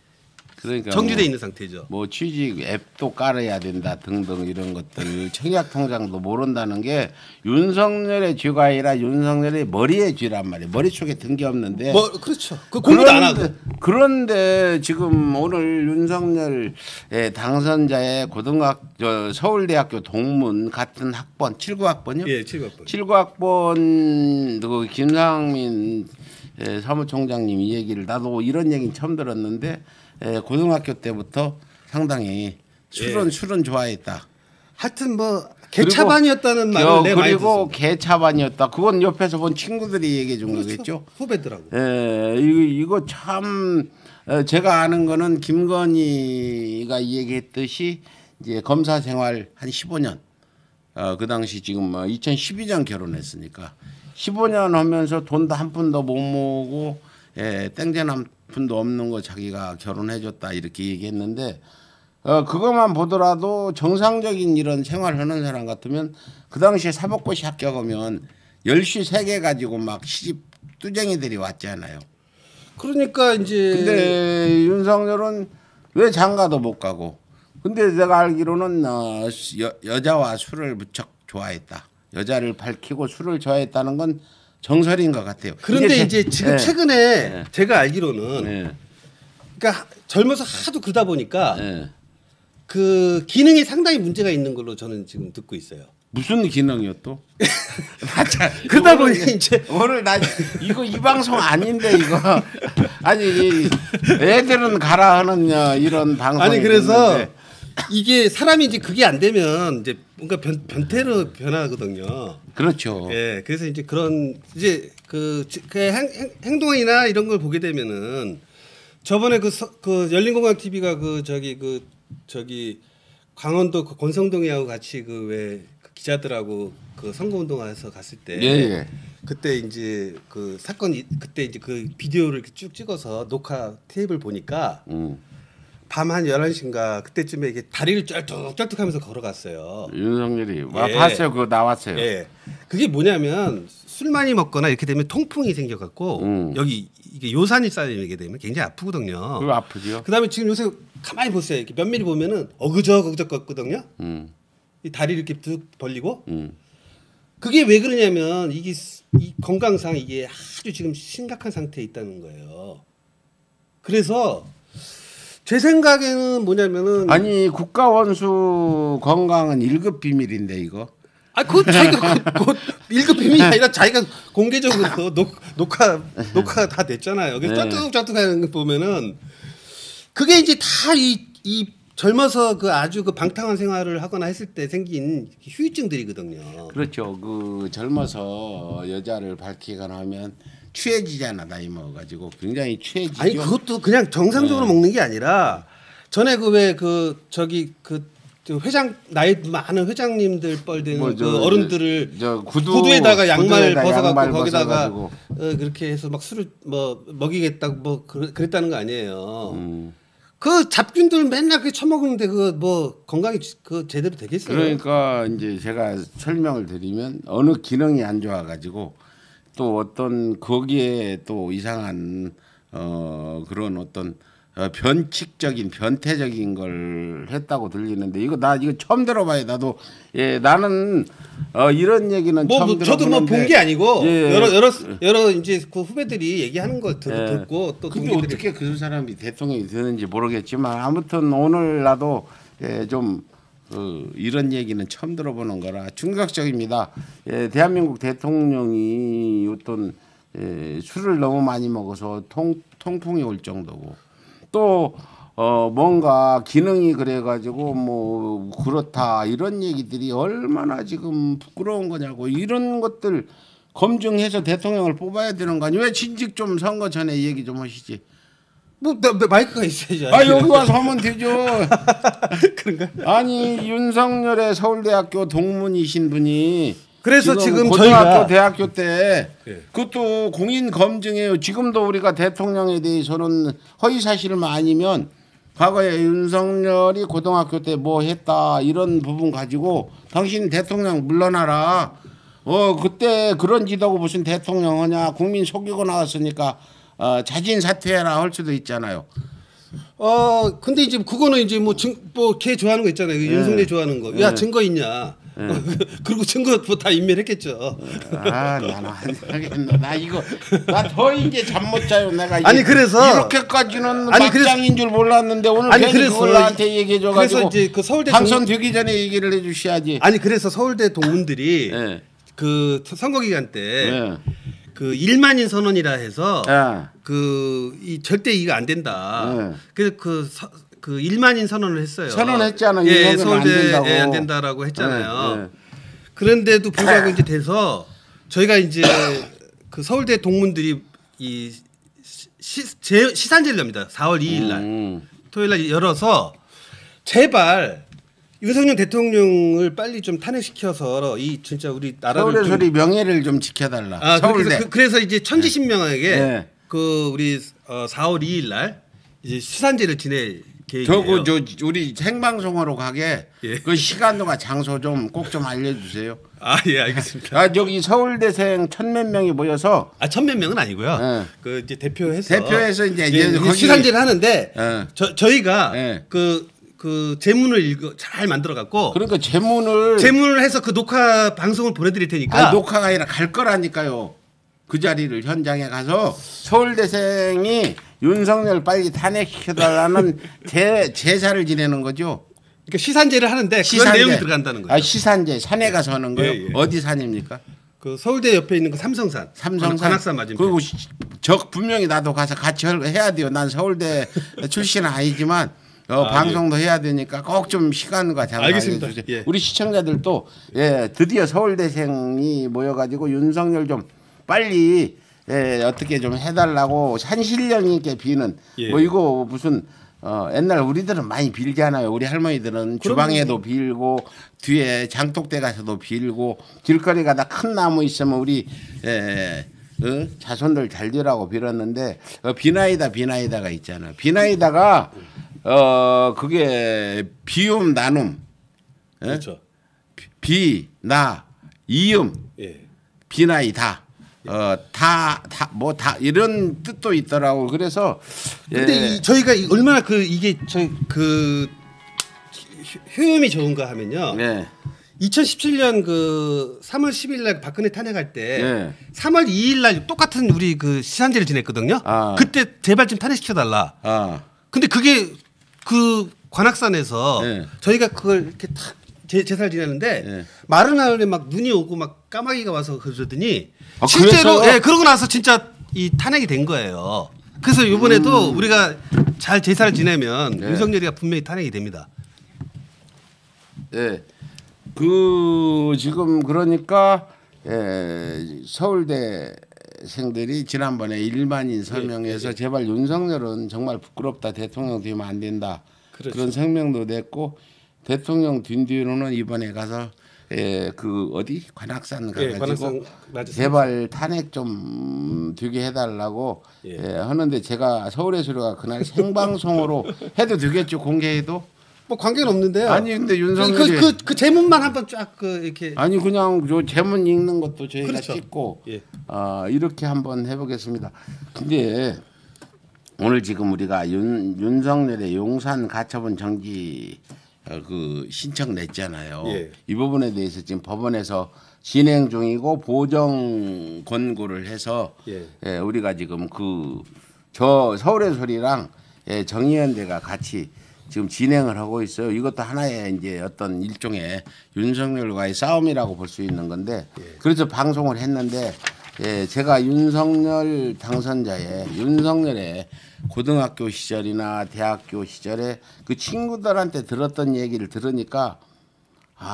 그러니까 정지돼 뭐, 있는 상태죠. 뭐 취직 앱도 깔아야 된다 등등 이런 것들 청약 통장도 모른다는 게 윤석열의 죄가 아니라 윤석열의 머리의 죄란 말이에요. 머릿속에 든 게 없는데. 뭐 그렇죠. 그 공부도 안 하고. 그런데 지금 오늘 윤석열 당선자의 서울대학교 동문 같은 학번 79학번이요? 예, 7학번. 79학번 그 김상민 사무총장님 이 얘기를 나도 이런 얘기는 처음 들었는데 고등학교 때부터 상당히 술은 좋아했다. 하여튼 뭐 개차반이었다는 말을 내가 많이 그리고 들었어요. 개차반이었다. 그건 옆에서 본 친구들이 얘기해 준 그렇죠. 거겠죠. 후배들하고. 이거 참 제가 아는 거는 김건희가 얘기했듯이 이제 검사 생활 한 15년. 그 당시 지금 2012년 결혼했으니까 15년 하면서 돈도 한 푼도 못 모으고 땡전 한 푼도 없는 거 자기가 결혼해줬다 이렇게 얘기했는데 그것만 보더라도 정상적인 이런 생활하는 사람 같으면 그 당시에 사법고시 합격하면 10시 3개 가지고 막 시집 뚜쟁이들이 왔잖아요. 그러니까 이제 근데 윤석열은 왜 장가도 못 가고 근데 내가 알기로는 여자와 술을 무척 좋아했다. 여자를 밝히고 술을 좋아했다는 건 정설인 것 같아요. 그런데 이제 지금 최근에 제가 알기로는 그러니까 젊어서 하도 그러다 보니까 그 기능이 상당히 문제가 있는 걸로 저는 지금 듣고 있어요. 무슨 기능이요 또? 맞아. 그러다 보니 이제 오늘 나 이거 이 방송 아닌데 이거 아니 애들은 가라 하는 이런 방송 아니 그래서 이게 사람이 이제 그게 안 되면 이제 뭔가 변태로 변하거든요. 그렇죠. 예, 그래서 이제 그런 이제 그 행동이나 이런 걸 보게 되면은 저번에 그 열린공감 TV가 저기 강원도 그 권성동이하고 같이 그 왜 기자들하고 그 선거운동화에서 갔을 때 예. 그때 이제 그 사건 그때 이제 그 비디오를 이렇게 쭉 찍어서 녹화 테이프를 보니까 밤 한 11시인가 그때쯤에 이게 다리를 쩔뚝쩔뚝하면서 걸어갔어요. 윤석열이 예. 봤어요. 그거 나왔어요. 예. 그게 뭐냐면 술 많이 먹거나 이렇게 되면 통풍이 생겨갖고 여기 이게 요산이 쌓이게 되면 굉장히 아프거든요. 그거 아프죠. 그다음에 지금 요새 가만히 보세요. 이렇게 면밀히 보면은 어그적 걷거든요. 이 다리를 이렇게 쭉 벌리고 그게 왜 그러냐면 이게 이 건강상 이게 아주 지금 심각한 상태에 있다는 거예요. 그래서 제 생각에는 뭐냐면은 아니 국가원수 건강은 1급 비밀인데 이거. 그 자기가 그 1급 비밀이 아니라 자기가 공개적으로 녹화 다 됐잖아요. 그래서 쩌뚝쩌뚝 하는 거 보면은 그게 이제 다 이 젊어서 그 아주 그 방탕한 생활을 하거나 했을 때 생긴 후유증들이거든요. 그렇죠. 그 젊어서 여자를 밝히거나 하면 취해지잖아. 나이 먹어가지고 굉장히 취해지죠. 아니 그것도 그냥 정상적으로 먹는 게 아니라 전에 그 왜 그 저기 그 회장 나이 많은 회장님들 뻘되는 뭐 그 어른들을 저 구두에다가 양말 구두에다 벗어갖고 양말 거기다가 벗어가지고. 그렇게 해서 막 술을 뭐 먹이겠다고 뭐 그랬다는 거 아니에요. 그 잡균들 맨날 그 처먹는데 그 뭐 건강이 그 제대로 되겠어요? 그러니까 이제 제가 설명을 드리면 어느 기능이 안 좋아가지고 또 어떤 거기에 또 이상한 그런 어떤 변칙적인 변태적인 걸 했다고 들리는데 이거 처음 들어봐요. 나도 나는 이런 얘기는 뭐, 처음 저도 뭐 본 게 아니고 예. 여러 이제 그 후배들이 얘기하는 걸 듣고 또 근데 동기들이 어떻게 그 사람이 대통령이 되는지 모르겠지만 아무튼 오늘 나도 좀 이런 얘기는 처음 들어보는 거라 충격적입니다. 대한민국 대통령이 어떤 술을 너무 많이 먹어서 통풍이 올 정도고 또 뭔가 기능이 그래가지고 뭐 그렇다 이런 얘기들이 얼마나 지금 부끄러운 거냐고 이런 것들 검증해서 대통령을 뽑아야 되는 거 아니에요? 왜 진직 좀 선거 전에 얘기 좀 하시지? 뭐 마이크가 있어야지. 여기 와서 하면 되죠. 그런가? 아니 윤석열의 서울대학교 동문이신 분이 그래서 지금 고등학교 저희가- 대학교 때 예. 그것도 공인 검증이에요. 지금도 우리가 대통령에 대해서는 허위 사실만 아니면 과거에 윤석열이 고등학교 때 뭐 했다 이런 부분 가지고 당신 대통령 물러나라. 그때 그런 짓하고 무슨 대통령 하냐. 국민 속이고 나왔으니까 자진 사퇴해라 할 수도 있잖아요. 근데 이제 그거는 이제 뭐걔 좋아하는 거 있잖아요. 윤석열 좋아하는 거. 야 증거 있냐? 그리고 증거 다 인멸했겠죠. 나는 안 하겠나. 나 더 이제 잠 못 자요. 내가 이제 아니, 그래서- 이렇게까지는 아니, 그래서- 막장인 줄 몰랐는데 오늘 아니, 괜히 그래서 그걸 나한테 얘기해줘가지고 그래서 이제 그 서울대 당선되기 전에 얘기를 해주셔야지. 아니 그래서 서울대 동문들이 예. 그 선거 기간 때 예. 그 1만인 선언이라 해서 예. 그 이 절대 이가 안 된다. 네. 그래서 그 1만인 선언을 했어요. 선언했잖아. 예, 윤석열은 안 서울대 된다고. 안 된다라고 했잖아요. 네, 네. 그런데도 불구하고 이제 돼서 저희가 이제 그 서울대 동문들이 이 시산제를 엽니다. 4월 2일 날 토요일 날 열어서 제발 윤석열 대통령을 빨리 좀 탄핵시켜서 이 진짜 우리 나라를 서울의 좀- 소리 명예를 좀 지켜달라. 아, 서울대. 그래서 이제 천지신명에게 네. 그 우리 4월 2일 날 이제 시산제를 지낼 저거 계획이에요. 우리 생방송으로 가게 예. 그 시간과 장소 좀 꼭 좀 알려주세요. 아, 예, 알겠습니다. 여기 서울대생 1,000몇 명이 모여서 천몇 명은 아니고요. 네. 그 이제 대표해서 대표해서 이제 거기- 시산제를 하는데 네. 저희가 네. 그 제문을 잘 만들어 갖고 그러니까 제문을 제문을 해서 그 녹화 방송을 보내드릴 테니까 녹화가 아니라 갈 거라니까요. 그 자리를 현장에 가서 서울대생이 윤석열 빨리 탄핵시켜달라는 제사를 지내는 거죠. 그러니까 시산제를 하는데 그런 내용이 들어간다는 거죠. 시산제 산에 가서 하는 거예요. 예, 예. 어디 산입니까? 그 서울대 옆에 있는 그 삼성산, 삼성산. 관악산 맞은편. 그리고 분명히 나도 가서 같이 해야 돼요. 난 서울대 출신은 아니지만 방송도 해야 되니까 꼭 좀 시간과 장소 알겠습니다. 알려주세요. 예. 우리 시청자들도 드디어 서울대생이 모여가지고 윤석열 좀 빨리 어떻게 좀 해달라고 산신령 있게 비는 예. 뭐 이거 무슨 옛날 우리들은 많이 빌잖아요. 우리 할머니들은 주방에도 빌고 뒤에 장독대 가서도 빌고 길거리 가다 큰 나무 있으면 우리 자손들 잘 되라고 빌었는데 비나이다가 있잖아. 비나이다가 그게 비움 나눔 그렇죠. 비나 이음 예. 비나이다 다 이런 뜻도 있더라고. 그래서 근데 저희가 얼마나 이게 저희 그 효용이 좋은가 하면요. 네. 2017년 그 3월 10일 날 박근혜 탄핵할 때 네. 3월 2일 날 똑같은 우리 그 시산제를 지냈거든요. 아. 그때 제발 좀 탄핵시켜 달라. 근데 그게 그 관악산에서 네. 저희가 그걸 이렇게 탁 제사를 지내는데 네. 마른 하늘에 막 눈이 오고 막 까마귀가 와서 그러더니 아, 실제로 그랬어요? 그러고 나서 진짜 이 탄핵이 된 거예요. 그래서 이번에도 우리가 잘 제사를 지내면 네. 윤석열이가 분명히 탄핵이 됩니다. 네. 그 지금 그러니까 서울대생들이 지난번에 1만인 설명에서 제발 윤석열은 정말 부끄럽다. 대통령 되면 안 된다. 그렇죠. 그런声명도 냈고 대통령 뒤로는 이번에 가서 그 어디 관악산 가가지고 관악산 맞았습니다. 제발 탄핵 좀 되게 해달라고 하는데 제가 서울의 소리가 그날 생방송으로 해도 되겠죠. 공개해도 뭐 관계는 없는데요. 아니 근데 윤석열이 그 제목만 한번 쫙 이렇게 아니 그냥 저 제문 읽는 것도 저희가 그렇죠. 찍고 예. 이렇게 한번 해보겠습니다. 근데 오늘 지금 우리가 윤석열의 용산 가처분 정지 그 신청 냈잖아요. 예. 이 부분에 대해서 지금 법원에서 진행 중이고 보정 권고를 해서 우리가 지금 저 서울의 소리랑 정의연대가 같이 지금 진행을 하고 있어요. 이것도 하나의 이제 어떤 일종의 윤석열과의 싸움이라고 볼 수 있는 건데 그래서 방송을 했는데 제가 윤석열 윤석열의 고등학교 시절이나 대학교 시절에 그 친구들한테 들었던 얘기를 들으니까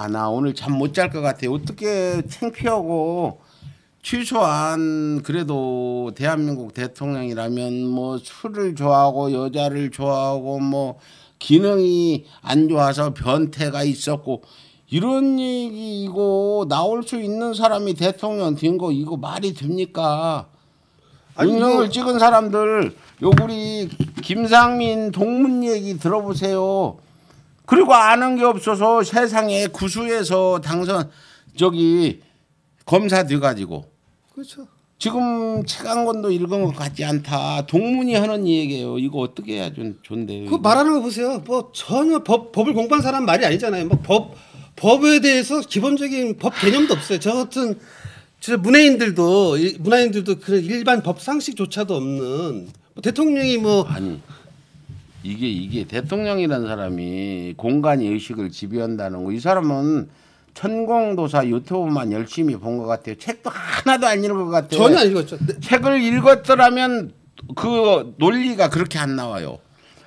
나 오늘 잠 못 잘 것 같아요. 어떻게 창피하고 최소한 그래도 대한민국 대통령이라면 뭐 술을 좋아하고 여자를 좋아하고 뭐 기능이 안 좋아서 변태가 있었고 이런 얘기 이거 나올 수 있는 사람이 대통령 된 거 이거 말이 됩니까? 아니, 윤석열 찍은 사람들 요 우리 김상민 동문 얘기 들어보세요. 그리고 아는 게 없어서 세상에 구수해서 당선 검사 돼가지고 그렇죠. 지금 최강건도 읽은 것 같지 않다. 동문이 하는 얘기예요. 이거 어떻게 해야 좋은데요? 그 말하는 거 보세요. 뭐 전혀 법을 공부한 사람 말이 아니잖아요. 뭐 법에 대해서 기본적인 법 개념도 없어요. 저 같은 문화인들도 그런 일반 법 상식조차도 없는 뭐 대통령이 뭐 아니 이게 대통령이라는 사람이 공간의 의식을 지배한다는 거. 이 사람은 천공도사 유튜브만 열심히 본 것 같아요. 책도 하나도 안 읽은 것 같아요. 전혀 안 읽었죠. 책을 읽었더라면 그 논리가 그렇게 안 나와요.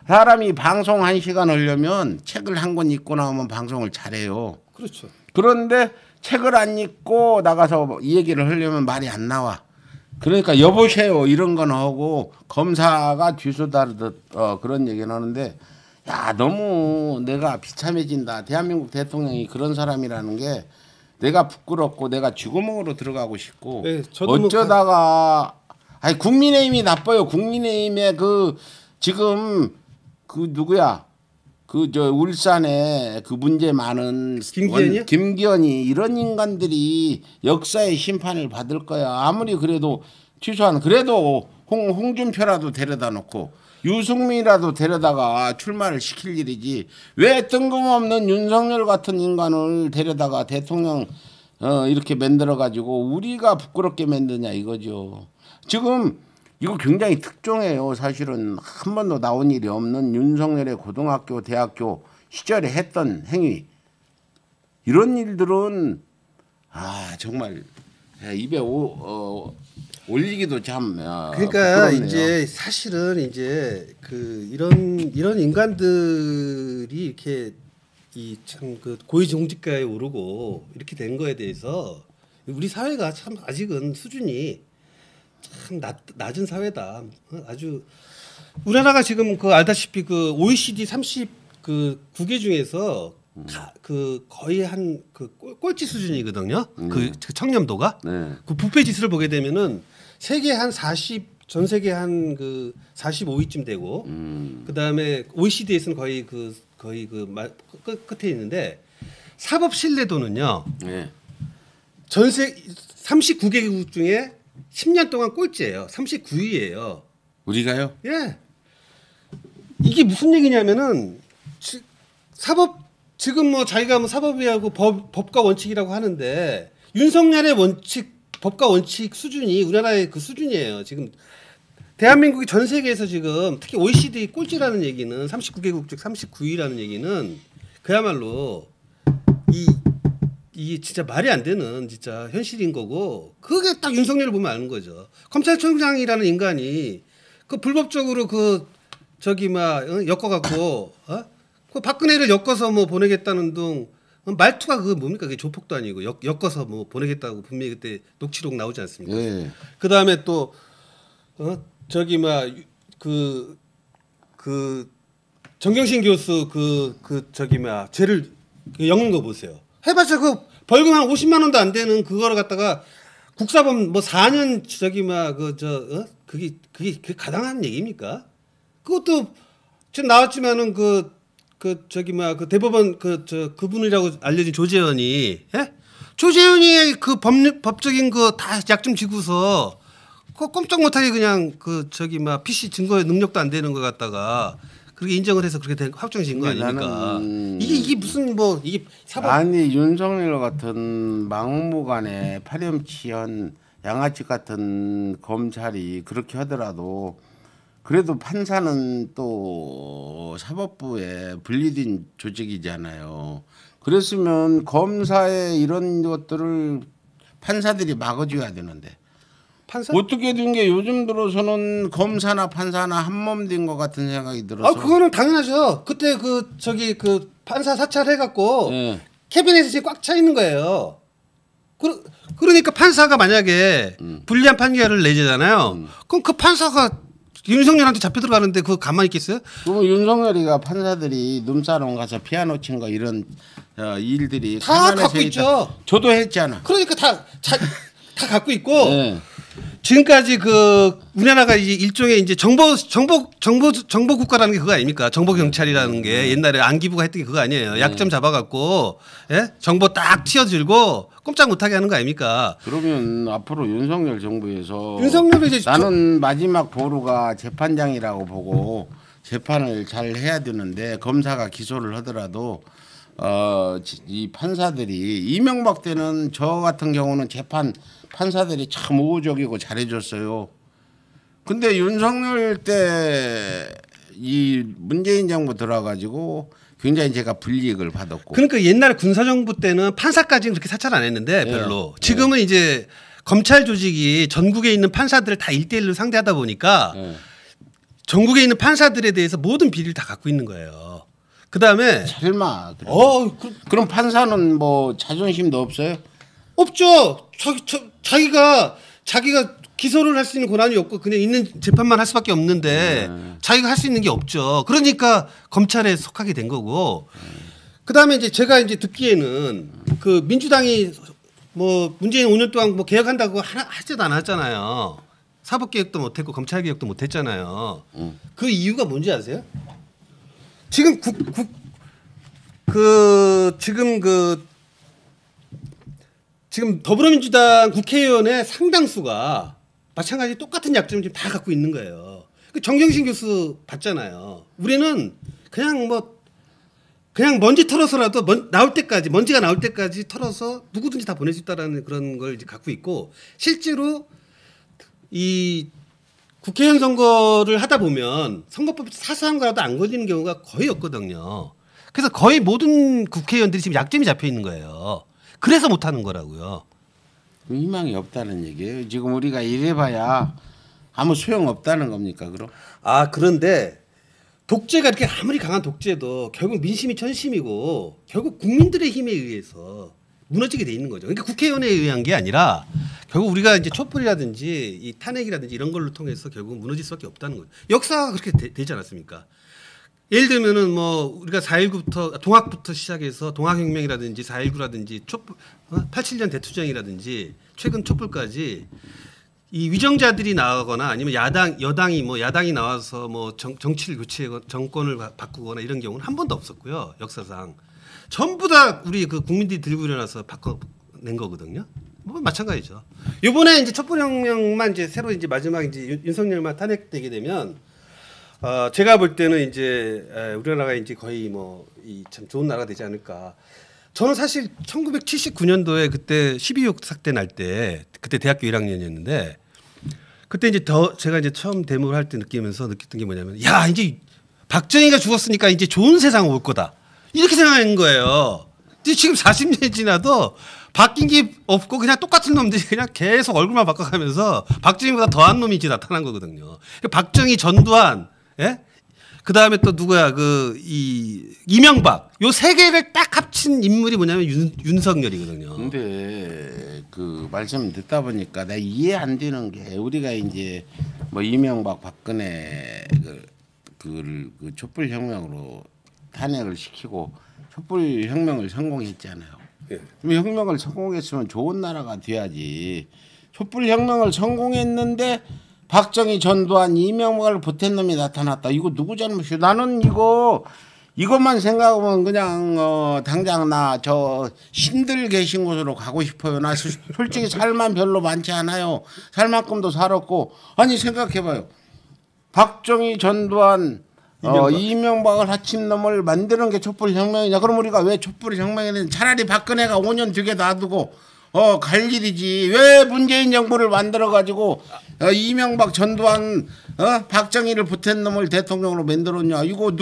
사람이 방송 1시간 하려면 책을 한 권 읽고 나오면 방송을 잘해요. 그렇죠. 그런데 책을 안 읽고 나가서 이 얘기를 하려면 말이 안 나와. 그러니까 여보세요 이런 건 하고 검사가 뒤수다르듯 그런 얘기는 하는데 야 너무 내가 비참해진다. 대한민국 대통령이 그런 사람이라는 게 내가 부끄럽고 내가 쥐구멍으로 들어가고 싶고 네, 저도 어쩌다가 아니 국민의힘이 나빠요. 국민의힘에 지금 누구야 울산에 그 문제 많은 김기현이요? 김기현이 이런 인간들이 역사의 심판을 받을 거야. 아무리 그래도 취소한 그래도 홍준표라도 데려다 놓고 유승민이라도 데려다가 출마를 시킬 일이지 왜 뜬금없는 윤석열 같은 인간을 데려다가 대통령 이렇게 만들어 가지고 우리가 부끄럽게 만드냐 이거죠. 지금 이거 굉장히 특종이에요. 사실은 한 번도 나온 일이 없는 윤석열의 고등학교, 대학교 시절에 했던 행위. 이런 일들은 정말 입에 올리기도 참 그러니까 부끄럽네요. 이제 사실은 이제 이런 인간들이 이렇게 이 참 그 고위공직자에 오르고 이렇게 된 거에 대해서 우리 사회가 참 아직은 수준이 참 낮은 사회다. 아주 우리나라가 지금 알다시피 OECD 39개 중에서 거의 한 꼴찌 수준이거든요. 그 청렴도가. 네. 그 부패 지수를 보게 되면은 세계 전 세계 한 45위쯤 되고 그다음에 OECD에서는 거의 끝에 있는데 사법 신뢰도는요. 네. 전세 39개국 중에 10년 동안 꼴찌예요. 39위예요. 우리가요? 예. 이게 무슨 얘기냐면은 지금 뭐 자기가 사법이라고 법과 원칙이라고 하는데 윤석열의 법과 원칙 수준이 우리나라의 그 수준이에요. 지금 대한민국이 전 세계에서 지금 특히 OECD 꼴찌라는 얘기는 39개국 중 39위라는 얘기는 그야말로 이게 진짜 말이 안 되는 진짜 현실인 거고 그게 딱 윤석열을 보면 아는 거죠. 검찰총장이라는 인간이 불법적으로 엮어갖고 그 박근혜를 엮어서 뭐 보내겠다는 등 말투가 뭡니까? 그게 조폭도 아니고 엮어서 뭐 보내겠다고 분명히 그때 녹취록 나오지 않습니까? 네. 그 다음에 또 정경심 교수 죄를 엮는 거 보세요. 해봤자 벌금 한 50만 원도 안 되는 그거를 갖다가 국사범 뭐 4년 그게 가당한 얘기입니까? 그것도 지금 나왔지만은 대법원 그분이라고 알려진 조재현이 조재현이 법적인 다 약점 지고서 꼼짝 못하게 그냥 PC 증거의 능력도 안 되는 거 갖다가 그렇게 인정을 해서 그렇게 확정진 거 아닙니까? 이게 무슨 이게 사법 아니 윤석열 같은 막무가내 파렴치한 양아치 같은 검찰이 그렇게 하더라도 그래도 판사는 또 사법부에 분리된 조직이잖아요. 그랬으면 검사의 이런 것들을 판사들이 막아줘야 되는데 판사? 어떻게 된 게 요즘 들어서는 검사나 판사나 한몸 된 것 같은 생각이 들어서. 그거는 당연하죠. 그때 판사 사찰해갖고 네. 캐비넷이 꽉 차 있는 거예요. 그러니까 판사가 만약에 불리한 판결을 내잖아요. 그럼 그 판사가 윤석열한테 잡혀 들어가는데 그거 가만히 있겠어요? 그럼 윤석열이가 판사들이 눈사람 가서 피아노 친 거 이런 일들이 다 가만히 갖고 서 있다. 있죠. 저도 했잖아. 그러니까 다 갖고 있고 네. 지금까지 그 우리나라가 이제 일종의 이제 정보 국가라는 게 그거 아닙니까? 정보 경찰이라는 게 옛날에 안기부가 했던 게 그거 아니에요. 약점 잡아갖고 예? 정보 딱 튀어들고 꼼짝 못하게 하는 거 아닙니까? 그러면 앞으로 윤석열 정부에서 윤석열이 이제 나는 마지막 보루가 재판장이라고 보고 재판을 잘 해야 되는데 검사가 기소를 하더라도 이 판사들이 이명박 때는 저 같은 경우는 판사들이 참 우호적이고 잘해줬어요. 근데 윤석열 때 이 문재인 정부 들어가지고 굉장히 제가 불이익을 받았고. 그러니까 옛날에 군사정부 때는 판사까지는 그렇게 사찰 안 했는데 별로. 예. 지금은 이제 검찰 조직이 전국에 있는 판사들을 다 1대1로 상대하다 보니까 예. 전국에 있는 판사들에 대해서 모든 비리를 다 갖고 있는 거예요. 그다음에 설마 그럼 그럼 판사는 뭐 자존심도 없어요? 없죠. 자기가 기소를 할 수 있는 권한이 없고 그냥 있는 재판만 할 수밖에 없는데 자기가 할 수 있는 게 없죠. 그러니까 검찰에 속하게 된 거고. 그다음에 이제 제가 이제 듣기에는 그 민주당이 뭐 문재인 5년 동안 뭐 개혁한다고 하지도 않았잖아요. 사법 개혁도 못했고 검찰 개혁도 못했잖아요. 그 이유가 뭔지 아세요? 지금 지금 더불어민주당 국회의원의 상당수가 마찬가지 똑같은 약점을 지금 다 갖고 있는 거예요. 그 정경심 교수 봤잖아요. 우리는 그냥 먼지 털어서라도 먼지가 나올 때까지 털어서 누구든지 다 보낼 수 있다라는 그런 걸 이제 갖고 있고 실제로 이 국회의원 선거를 하다 보면 선거법 사소한 거라도 안 걸리는 경우가 거의 없거든요. 그래서 거의 모든 국회의원들이 지금 약점이 잡혀 있는 거예요. 그래서 못하는 거라고요. 희망이 없다는 얘기예요. 지금 우리가 이래봐야 아무 소용 없다는 겁니까? 그럼? 그런데 독재가 이렇게 아무리 강한 독재도 결국 민심이 천심이고 결국 국민들의 힘에 의해서 무너지게 돼 있는 거죠. 그러니까 국회의원에 의한 게 아니라 결국 우리가 이제 촛불이라든지 이 탄핵이라든지 이런 걸로 통해서 결국 무너질 수밖에 없다는 거죠. 역사가 그렇게 되지 않았습니까? 예를 들면은 뭐 우리가 4.19부터 동학부터 시작해서 동학혁명이라든지 4.19라든지 87년 대투쟁이라든지 최근 촛불까지 이 위정자들이 나가거나 아니면 여당이 나와서 뭐 정치를 교체하고 정권을 바꾸거나 이런 경우는 한 번도 없었고요. 역사상 전부 다 우리 그 국민들이 들고 일어나서 바꿔낸 거거든요. 뭐 마찬가지죠. 이번에 이제 촛불혁명만 이제 새로 이제 마지막 이제 윤석열만 탄핵되게 되면 제가 볼 때는 이제 우리나라가 이제 거의 뭐 참 좋은 나라가 되지 않을까. 저는 사실 1979년도에 그때 12.6 사태 날 때 그때 대학교 1학년이었는데 그때 이제 제가 이제 처음 데모를 할 때 느꼈던 게 뭐냐면 야 이제 박정희가 죽었으니까 이제 좋은 세상 올 거다 이렇게 생각한 거예요. 근데 지금 40년이 지나도 바뀐 게 없고 그냥 똑같은 놈들이 그냥 계속 얼굴만 바꿔가면서 박정희보다 더한 놈이 이제 나타난 거거든요. 박정희, 전두환, 예? 그 다음에 또 누구야 이명박 요 세 개를 딱 합친 인물이 뭐냐면 윤석열이거든요. 근데 그 말씀 듣다 보니까 내가 이해 안 되는 게 우리가 이제 뭐 이명박 박근혜 그 촛불 혁명으로 탄핵을 시키고 촛불 혁명을 성공했잖아요. 예. 그럼 혁명을 성공했으면 좋은 나라가 돼야지. 촛불 혁명을 성공했는데 박정희, 전두환, 이명박을 보탠 놈이 나타났다. 이거 누구 잘못이야? 나는 이것만 생각하면 그냥 당장 나 저 신들 계신 곳으로 가고 싶어요. 나 솔직히 살만 별로 많지 않아요. 살 만큼도 살았고 아니 생각해봐요. 박정희, 전두환, 이명박을 합친 놈을 만드는 게 촛불혁명이냐? 그럼 우리가 왜 촛불혁명이냐? 차라리 박근혜가 5년 뒤에 놔두고 갈 일이지. 왜 문재인 정부를 만들어 가지고 이명박, 전두환, 박정희를 보탠 놈을 대통령으로 만들었냐? 이거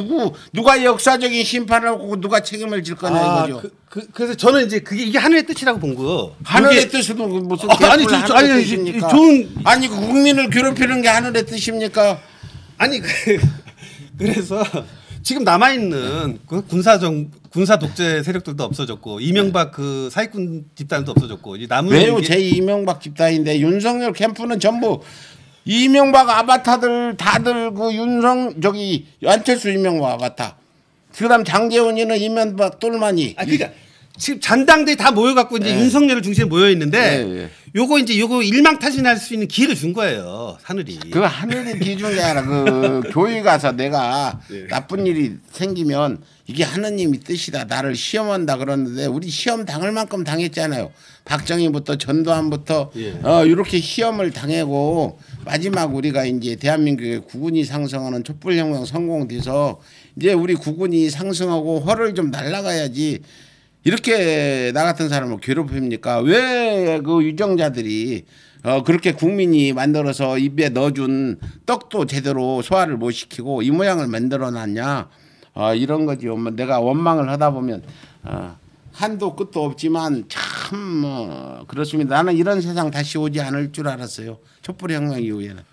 누가 역사적인 심판을 하고 누가 책임을 질 거냐 이거죠. 그래서 저는 이제 이게 하늘의 뜻이라고 본 거요. 하늘의 뜻으로 무슨 아니 하늘의 뜻입니까? 아니 국민을 괴롭히는 게 하늘의 뜻입니까? 아니 그래서 지금 남아 있는 군사 독재 세력들도 없어졌고 이명박 그 사기꾼 집단도 없어졌고 남은 왜요? 제 이명박 집단인데 윤석열 캠프는 전부 이명박 아바타들 다들 그 안철수 이명박 아바타. 그다음 장재원이는 이명박 똘마니. 그러니까 지금 잔당들이 다 모여갖고 이제 윤석열을 중심에 모여 있는데 요거 일망타진할 수 있는 기회를 준 거예요 하늘이. 그 하늘이 기준이 아니라 그 교회 가서 내가 나쁜 일이 생기면 이게 하느님이 뜻이다. 나를 시험한다 그러는데 우리 시험 당할 만큼 당했잖아요. 박정희부터 전두환부터 이렇게 시험을 당하고 마지막 우리가 이제 대한민국의 국군이 상승하는 촛불혁명 성공돼서 이제 우리 국군이 상승하고 허를 좀 날라가야지. 이렇게 나 같은 사람을 괴롭힙니까? 왜 그 유정자들이 그렇게 국민이 만들어서 입에 넣어준 떡도 제대로 소화를 못 시키고 이 모양을 만들어놨냐? 이런 거지. 내가 원망을 하다 보면 한도 끝도 없지만 참 그렇습니다. 나는 이런 세상 다시 오지 않을 줄 알았어요. 촛불혁명 이후에는.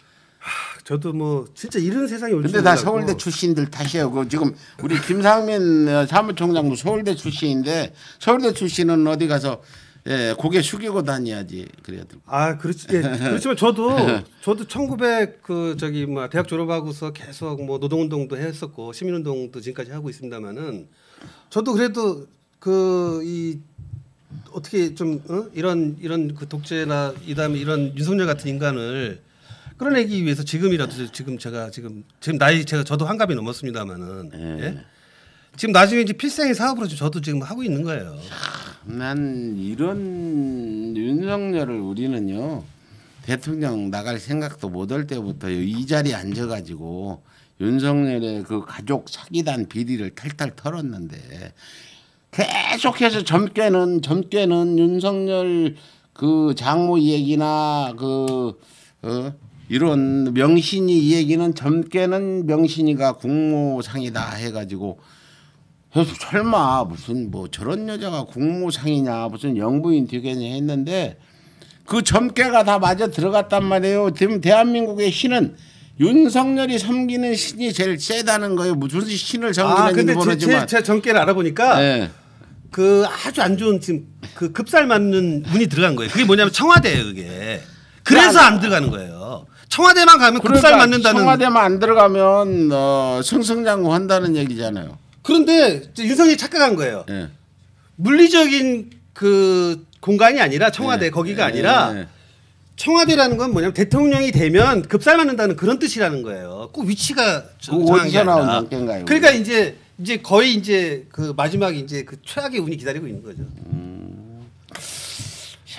저도 뭐 진짜 이런 세상이 올 줄 근데 다 몰랐고. 서울대 출신들 탓이에요. 그 지금 우리 김상민 사무총장도 서울대 출신인데 서울대 출신은 어디 가서 고개 숙이고 다녀야지 그래야 돼. 그렇지. 그렇지만 저도 1900 대학 졸업하고서 계속 뭐 노동운동도 했었고 시민운동도 지금까지 하고 있습니다만은 저도 그래도 어떻게 좀 이런 그 독재나 이다음에 이런 윤석열 같은 인간을 끌어내기 위해서 지금이라도 지금 나이 저도 환갑이 넘었습니다만은 지금 나중에 이제 필생의 사업으로 저도 지금 하고 있는 거예요. 난 이런 윤석열을 우리는요 대통령 나갈 생각도 못할 때부터 이 자리에 앉아가지고 윤석열의 그 가족 사기단 비리를 탈탈 털었는데 계속해서 젊게는 윤석열 그 장모 얘기나 이런 명신이 이 얘기는 젊게는 명신이가 국무상이다 해가지고 그래서 설마 무슨 뭐 저런 여자가 국무상이냐 무슨 영부인 되겠냐 했는데 그 젊게가 다 맞아 들어갔단 말이에요. 지금 대한민국의 신은 윤석열이 섬기는 신이 제일 세다는 거예요. 무슨 신을 섬기는지 모르지만 제 젊게를 알아보니까 그 아주 안 좋은 지금 그 급살 맞는 운이 들어간 거예요. 그게 뭐냐면 청와대예요. 그게 그래서 안 들어가는 거예요. 청와대만 가면 급살 맞는다는. 청와대만 안 들어가면 승승장구 한다는 얘기잖아요. 그런데 윤석열이 착각한 거예요. 물리적인 그 공간이 아니라 청와대 거기가 아니라 청와대라는 건 뭐냐면 대통령이 되면 급살 맞는다는 그런 뜻이라는 거예요. 꼭 위치가 정한 게 아니라. 그러니까 이제 거의 이제 그 마지막 이제 그 최악의 운이 기다리고 있는 거죠.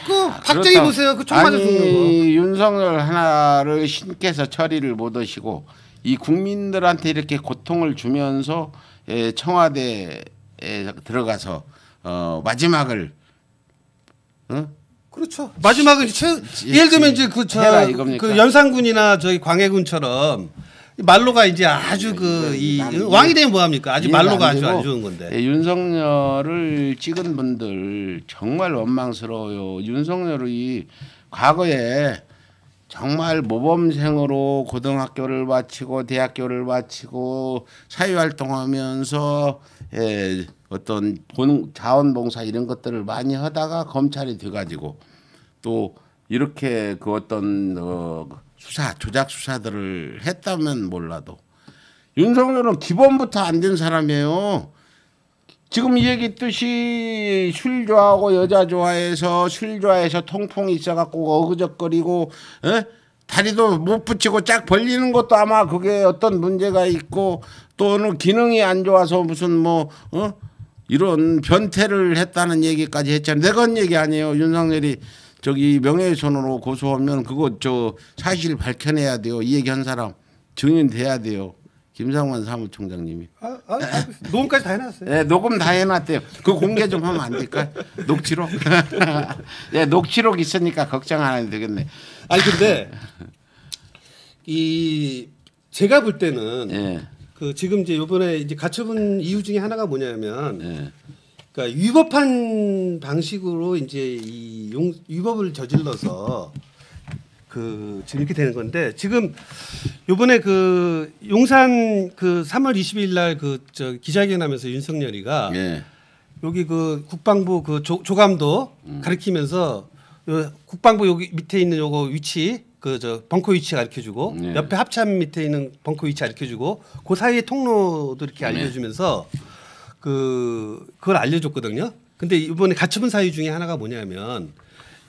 그 박정희 보세요. 그 총 맞아 죽는 거. 윤석열 하나를 신께서 처리를 못 하시고 이 국민들한테 이렇게 고통을 주면서 청와대에 들어가서 마지막을 그렇죠. 마지막은 예를 들면 이제 그 연산군이나 저희 광해군처럼 말로가 이제 아주 왕이 되면 뭐 합니까? 아주 말로가 아주 안 좋은 건데. 윤석열을 찍은 분들 정말 원망스러워요. 윤석열이 과거에 정말 모범생으로 고등학교를 마치고 대학교를 마치고 사회활동하면서 어떤 자원봉사 이런 것들을 많이 하다가 검찰이 돼가지고 또 이렇게 그 어떤 조작 수사들을 했다면 몰라도 윤석열은 기본부터 안 된 사람이에요. 지금 이 얘기 있듯이 술 좋아하고 여자 좋아해서 술 좋아해서 통풍이 있어갖고 어그적거리고 다리도 못 붙이고 쫙 벌리는 것도 아마 그게 어떤 문제가 있고 또는 기능이 안 좋아서 무슨 이런 변태를 했다는 얘기까지 했잖아요. 내가 한 얘기 아니에요. 윤석열이 명예훼손으로 고소하면 그거 사실 밝혀내야 돼요. 이 얘기한 사람 증인돼야 돼요. 김상만 사무총장님이. 녹음까지 다 해놨어요. 네, 녹음 다 해놨대요. 그 공개 좀 하면 안 될까? 녹취록. 네, 녹취록 있으니까 걱정 안 해도 되겠네. 아니 근데 제가 볼 때는 그 지금 이제 이번에 이제 가처분 이유 중에 하나가 뭐냐면. 그러니까 위법한 방식으로 이제 위법을 저질러서 지금 이렇게 되는 건데 지금 요번에 그 용산 3월 20일 날 기자회견하면서 윤석열이가 여기 그 국방부 조감도 가리키면서 국방부 여기 밑에 있는 요거 위치 그 저 벙커 위치 가르쳐주고 네. 옆에 합참 밑에 있는 벙커 위치 가르쳐주고 그 사이에 통로도 이렇게 네. 알려주면서 그걸 알려줬거든요. 근데 이번에 가처분 사유 중에 하나가 뭐냐면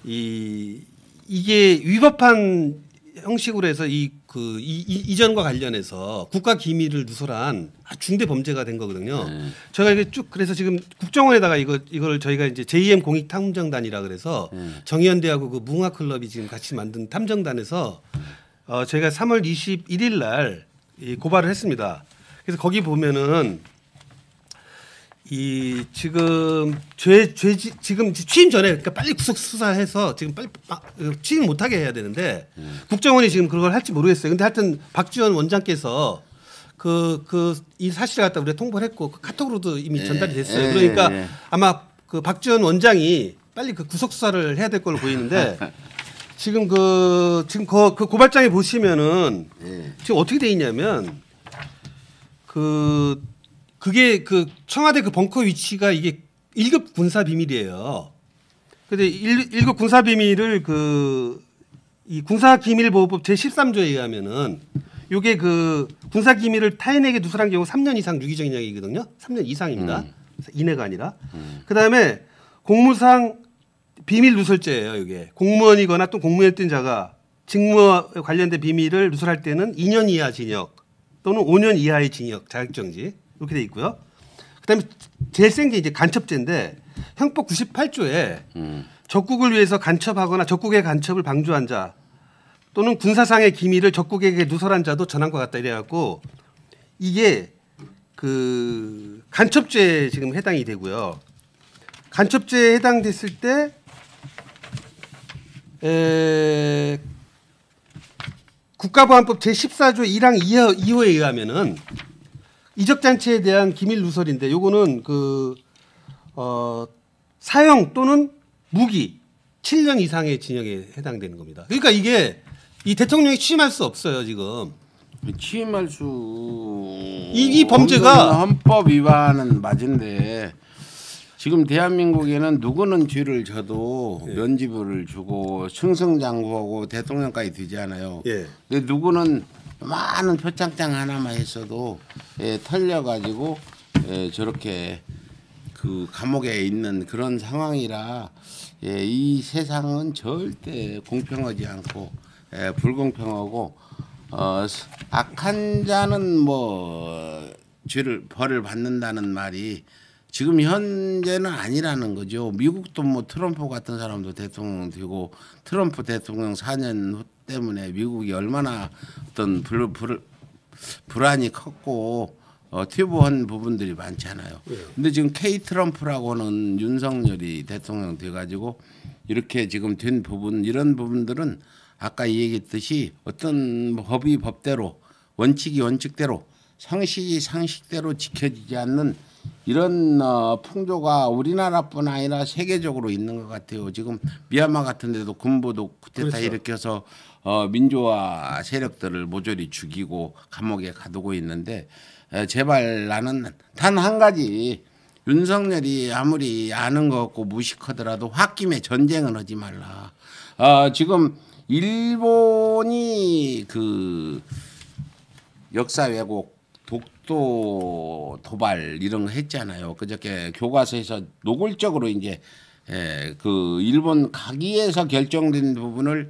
이게 위법한 형식으로 해서 이전과 관련해서 국가 기밀을 누설한 중대 범죄가 된 거거든요. 저희가 이게 쭉 그래서 지금 국정원에다가 이걸 저희가 이제 JM 공익 탐정단이라 그래서 정의연대하고 그 무궁화클럽이 지금 같이 만든 탐정단에서 저희가 3월 21일 날 이 고발을 했습니다. 그래서 거기 보면은 이 지금 지금 취임 전에 그러니까 빨리 구속 수사해서 지금 빨리 취임 못하게 해야 되는데 국정원이 지금 그걸 할지 모르겠어요. 근데 하여튼 박지원 원장께서 이 사실을 갖다 우리가 통보를 했고 그 카톡으로도 이미 전달이 됐어요. 그러니까 아마 그 박지원 원장이 빨리 그 구속 수사를 해야 될 걸로 보이는데 지금 그 고발장에 보시면은 지금 어떻게 돼 있냐면 그게 그 청와대 그 벙커 위치가 이게 1급 군사 비밀이에요. 근데 1급 군사 비밀을 이 군사기밀보호법 제13조에 의하면은 요게 그 군사기밀을 타인에게 누설한 경우 3년 이상 유기징역이거든요. 3년 이상입니다. 이내가 아니라. 그다음에 공무상 비밀 누설죄예요. 이게 공무원이거나 또 공무원했던 자가 직무와 관련된 비밀을 누설할 때는 2년 이하 징역 또는 5년 이하의 징역, 자격정지 이렇게 돼 있고요. 그다음에 제일 센 게 이제 간첩죄인데 형법 98조에 적국을 위해서 간첩하거나 적국의 간첩을 방조한 자 또는 군사상의 기밀을 적국에게 누설한 자도 전함과 같다 이래갖고 이게 그 간첩죄에 지금 해당이 되고요. 간첩죄에 해당됐을 때 국가보안법 제14조 1항 2호에 의하면은 이적장치에 대한 기밀 누설인데 요거는 사형 또는 무기 7년 이상의 징역에 해당되는 겁니다. 그러니까 이게 이 대통령이 취임할 수 없어요 지금. 취임할 수 이 범죄가 헌법 위반은 맞은데 지금 대한민국에는 누구는 죄를 져도 면죄부를 주고 승승장구하고 대통령까지 되지 않아요. 예. 근데 누구는 많은 표창장 하나만 했어도 털려가지고 저렇게 그 감옥에 있는 그런 상황이라 이 세상은 절대 공평하지 않고 불공평하고 악한 자는 뭐 벌을 받는다는 말이 지금 현재는 아니라는 거죠. 미국도 뭐 트럼프 같은 사람도 대통령 되고 트럼프 대통령 4년 후 때문에 미국이 얼마나 어떤 불안이 컸고 퇴보한 부분들이 많잖아요. 근데 지금 K 트럼프라고는 윤석열이 대통령 돼가지고 이렇게 지금 된 부분 이런 부분들은 아까 얘기했듯이 어떤 법이 법대로 원칙이 원칙대로 상식이 상식대로 지켜지지 않는 이런 풍조가 우리나라뿐 아니라 세계적으로 있는 것 같아요. 지금 미얀마 같은 데도 군부도 쿠데타 그렇죠. 일으켜서 민주화 세력들을 모조리 죽이고 감옥에 가두고 있는데 제발 나는 단 한 가지 윤석열이 아무리 아는 것 같고 무식하더라도 홧김에 전쟁은 하지 말라. 지금 일본이 그 역사 왜곡 독도 도발 이런 거 했잖아요. 그저께 교과서에서 노골적으로 이제 그 일본 가기에서 결정된 부분을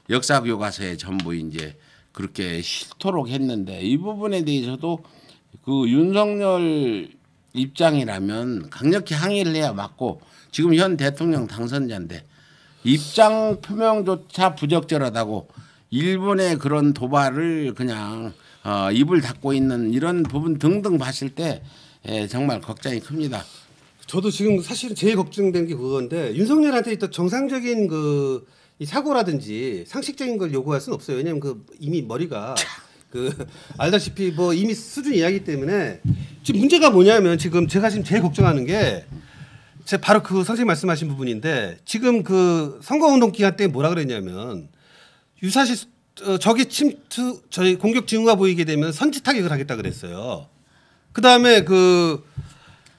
역사 교과서에 전부 이제 그렇게 싫도록 했는데 이 부분에 대해서도 그 윤석열 입장이라면 강력히 항의를 해야 맞고 지금 현 대통령 당선자인데 입장 표명조차 부적절하다고 일본의 그런 도발을 그냥 입을 닫고 있는 이런 부분 등등 봤을 때 정말 걱정이 큽니다. 저도 지금 사실은 제일 걱정된 게 그건데 윤석열한테 일단 정상적인 이 사고라든지 상식적인 걸 요구할 수는 없어요. 왜냐하면 이미 머리가 알다시피 뭐 이미 수준 이야기 때문에 지금 문제가 뭐냐면 지금 제가 지금 제일 걱정하는 게 제가 바로 선생님 말씀하신 부분인데 지금 선거운동 기간 때 뭐라 그랬냐면 유사시 적의 침투 저희 공격 징후가 보이게 되면 선지 타격을 하겠다 그랬어요. 그 다음에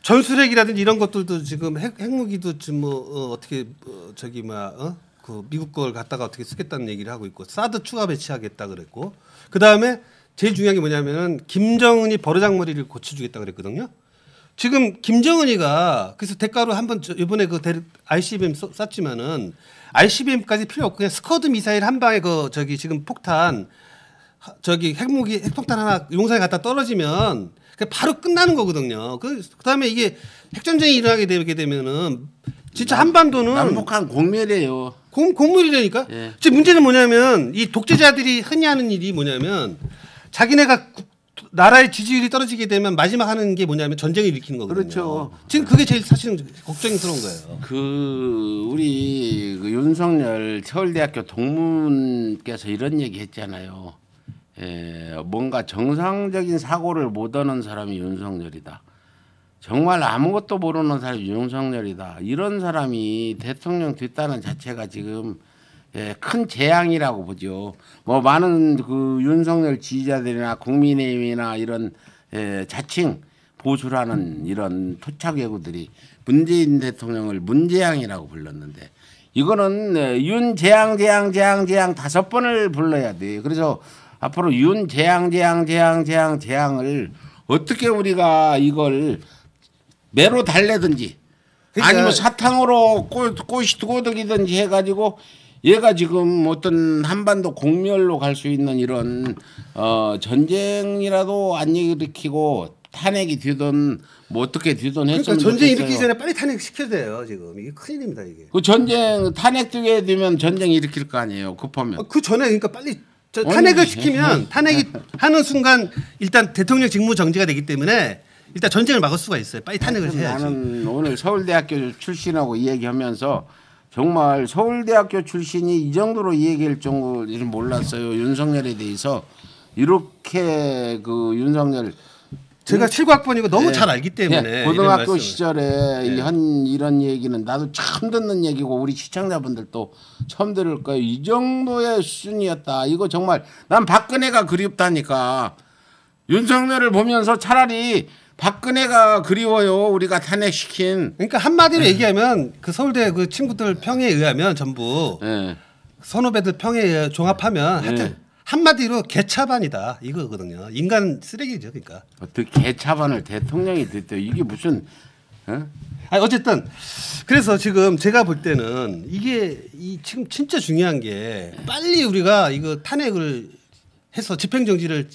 전술핵이라든지 이런 것들도 지금 핵무기도 지금 어떻게 그 미국 걸 갖다가 어떻게 쓰겠다는 얘기를 하고 있고 사드 추가 배치하겠다 그랬고 그 다음에 제일 중요한 게 뭐냐면은 김정은이 버르장머리를 고쳐주겠다 그랬거든요. 지금 김정은이가 그래서 대가로 한번 이번에 그 ICBM 쐈지만은 ICBM까지 필요 없고 그냥 스커드 미사일 한 방에 그 저기 지금 폭탄 저기 핵무기 핵폭탄 하나 용산에 갖다 떨어지면 그냥 바로 끝나는 거거든요. 그다음에 이게 핵전쟁이 일어나게 되게 되면은 진짜 한반도는 남북한 공멸이에요. 공물이라니까. 예. 지금 문제는 뭐냐면 이 독재자들이 흔히 하는 일이 뭐냐면 자기네가 나라의 지지율이 떨어지게 되면 마지막 하는 게 뭐냐면 전쟁을 일으키는 거거든요. 그렇죠. 지금 그게 제일 사실은 걱정스러운 거예요. 우리 그 윤석열 서울대학교 동문께서 이런 얘기 했잖아요. 뭔가 정상적인 사고를 못 하는 사람이 윤석열이다. 정말 아무것도 모르는 사람이 윤석열이다. 이런 사람이 대통령 됐다는 자체가 지금 큰 재앙이라고 보죠. 뭐 많은 그 윤석열 지지자들이나 국민의힘이나 이런 자칭 보수라는 이런 토착외구들이 문재인 대통령을 문재앙이라고 불렀는데 이거는 윤재앙 5번을 불러야 돼. 그래서 앞으로 윤재앙을 어떻게 우리가 이걸 매로 달래든지 그러니까 아니면 사탕으로 꼬시두고덕이든지 해가지고 얘가 지금 어떤 한반도 공멸로 갈 수 있는 이런 전쟁이라도 안 일으키고 탄핵이 되든 뭐 어떻게 되든 했으면 그러니까 전쟁 좋겠어요. 일으키기 전에 빨리 탄핵 시켜야 돼요. 지금 이게 큰일입니다 이게. 그 전쟁 탄핵되게 되면 전쟁 일으킬 거 아니에요. 급하면. 그 전에 그러니까 빨리 탄핵을 시키면 탄핵이 하는 순간 일단 대통령 직무 정지가 되기 때문에 일단 전쟁을 막을 수가 있어요. 빨리 탄핵을 해야지. 나는 오늘 서울대학교 출신하고 이 얘기하면서 정말 서울대학교 출신이 이 정도로 이 얘기할 정도를 몰랐어요. 윤석열에 대해서 이렇게 그 윤석열 제가 7학번이고 너무 잘 알기 때문에 고등학교 시절에 한 이런 얘기는 나도 처음 듣는 얘기고 우리 시청자분들도 처음 들을 거예요. 이 정도의 수준이었다. 이거 정말 난 박근혜가 그립다니까. 윤석열을 보면서 차라리 박근혜가 그리워요. 우리가 탄핵시킨. 그러니까 한마디로 얘기하면 그 서울대 그 친구들 평에 의하면 전부 선후배들 평에 의해 종합하면 하여튼 한마디로 개차반이다 이거거든요. 인간 쓰레기죠, 그러니까. 어떻게 개차반을 대통령이 됐대? 이게 무슨? 아니 어쨌든 그래서 지금 제가 볼 때는 이게 지금 진짜 중요한 게 빨리 우리가 이거 탄핵을 해서 집행정지를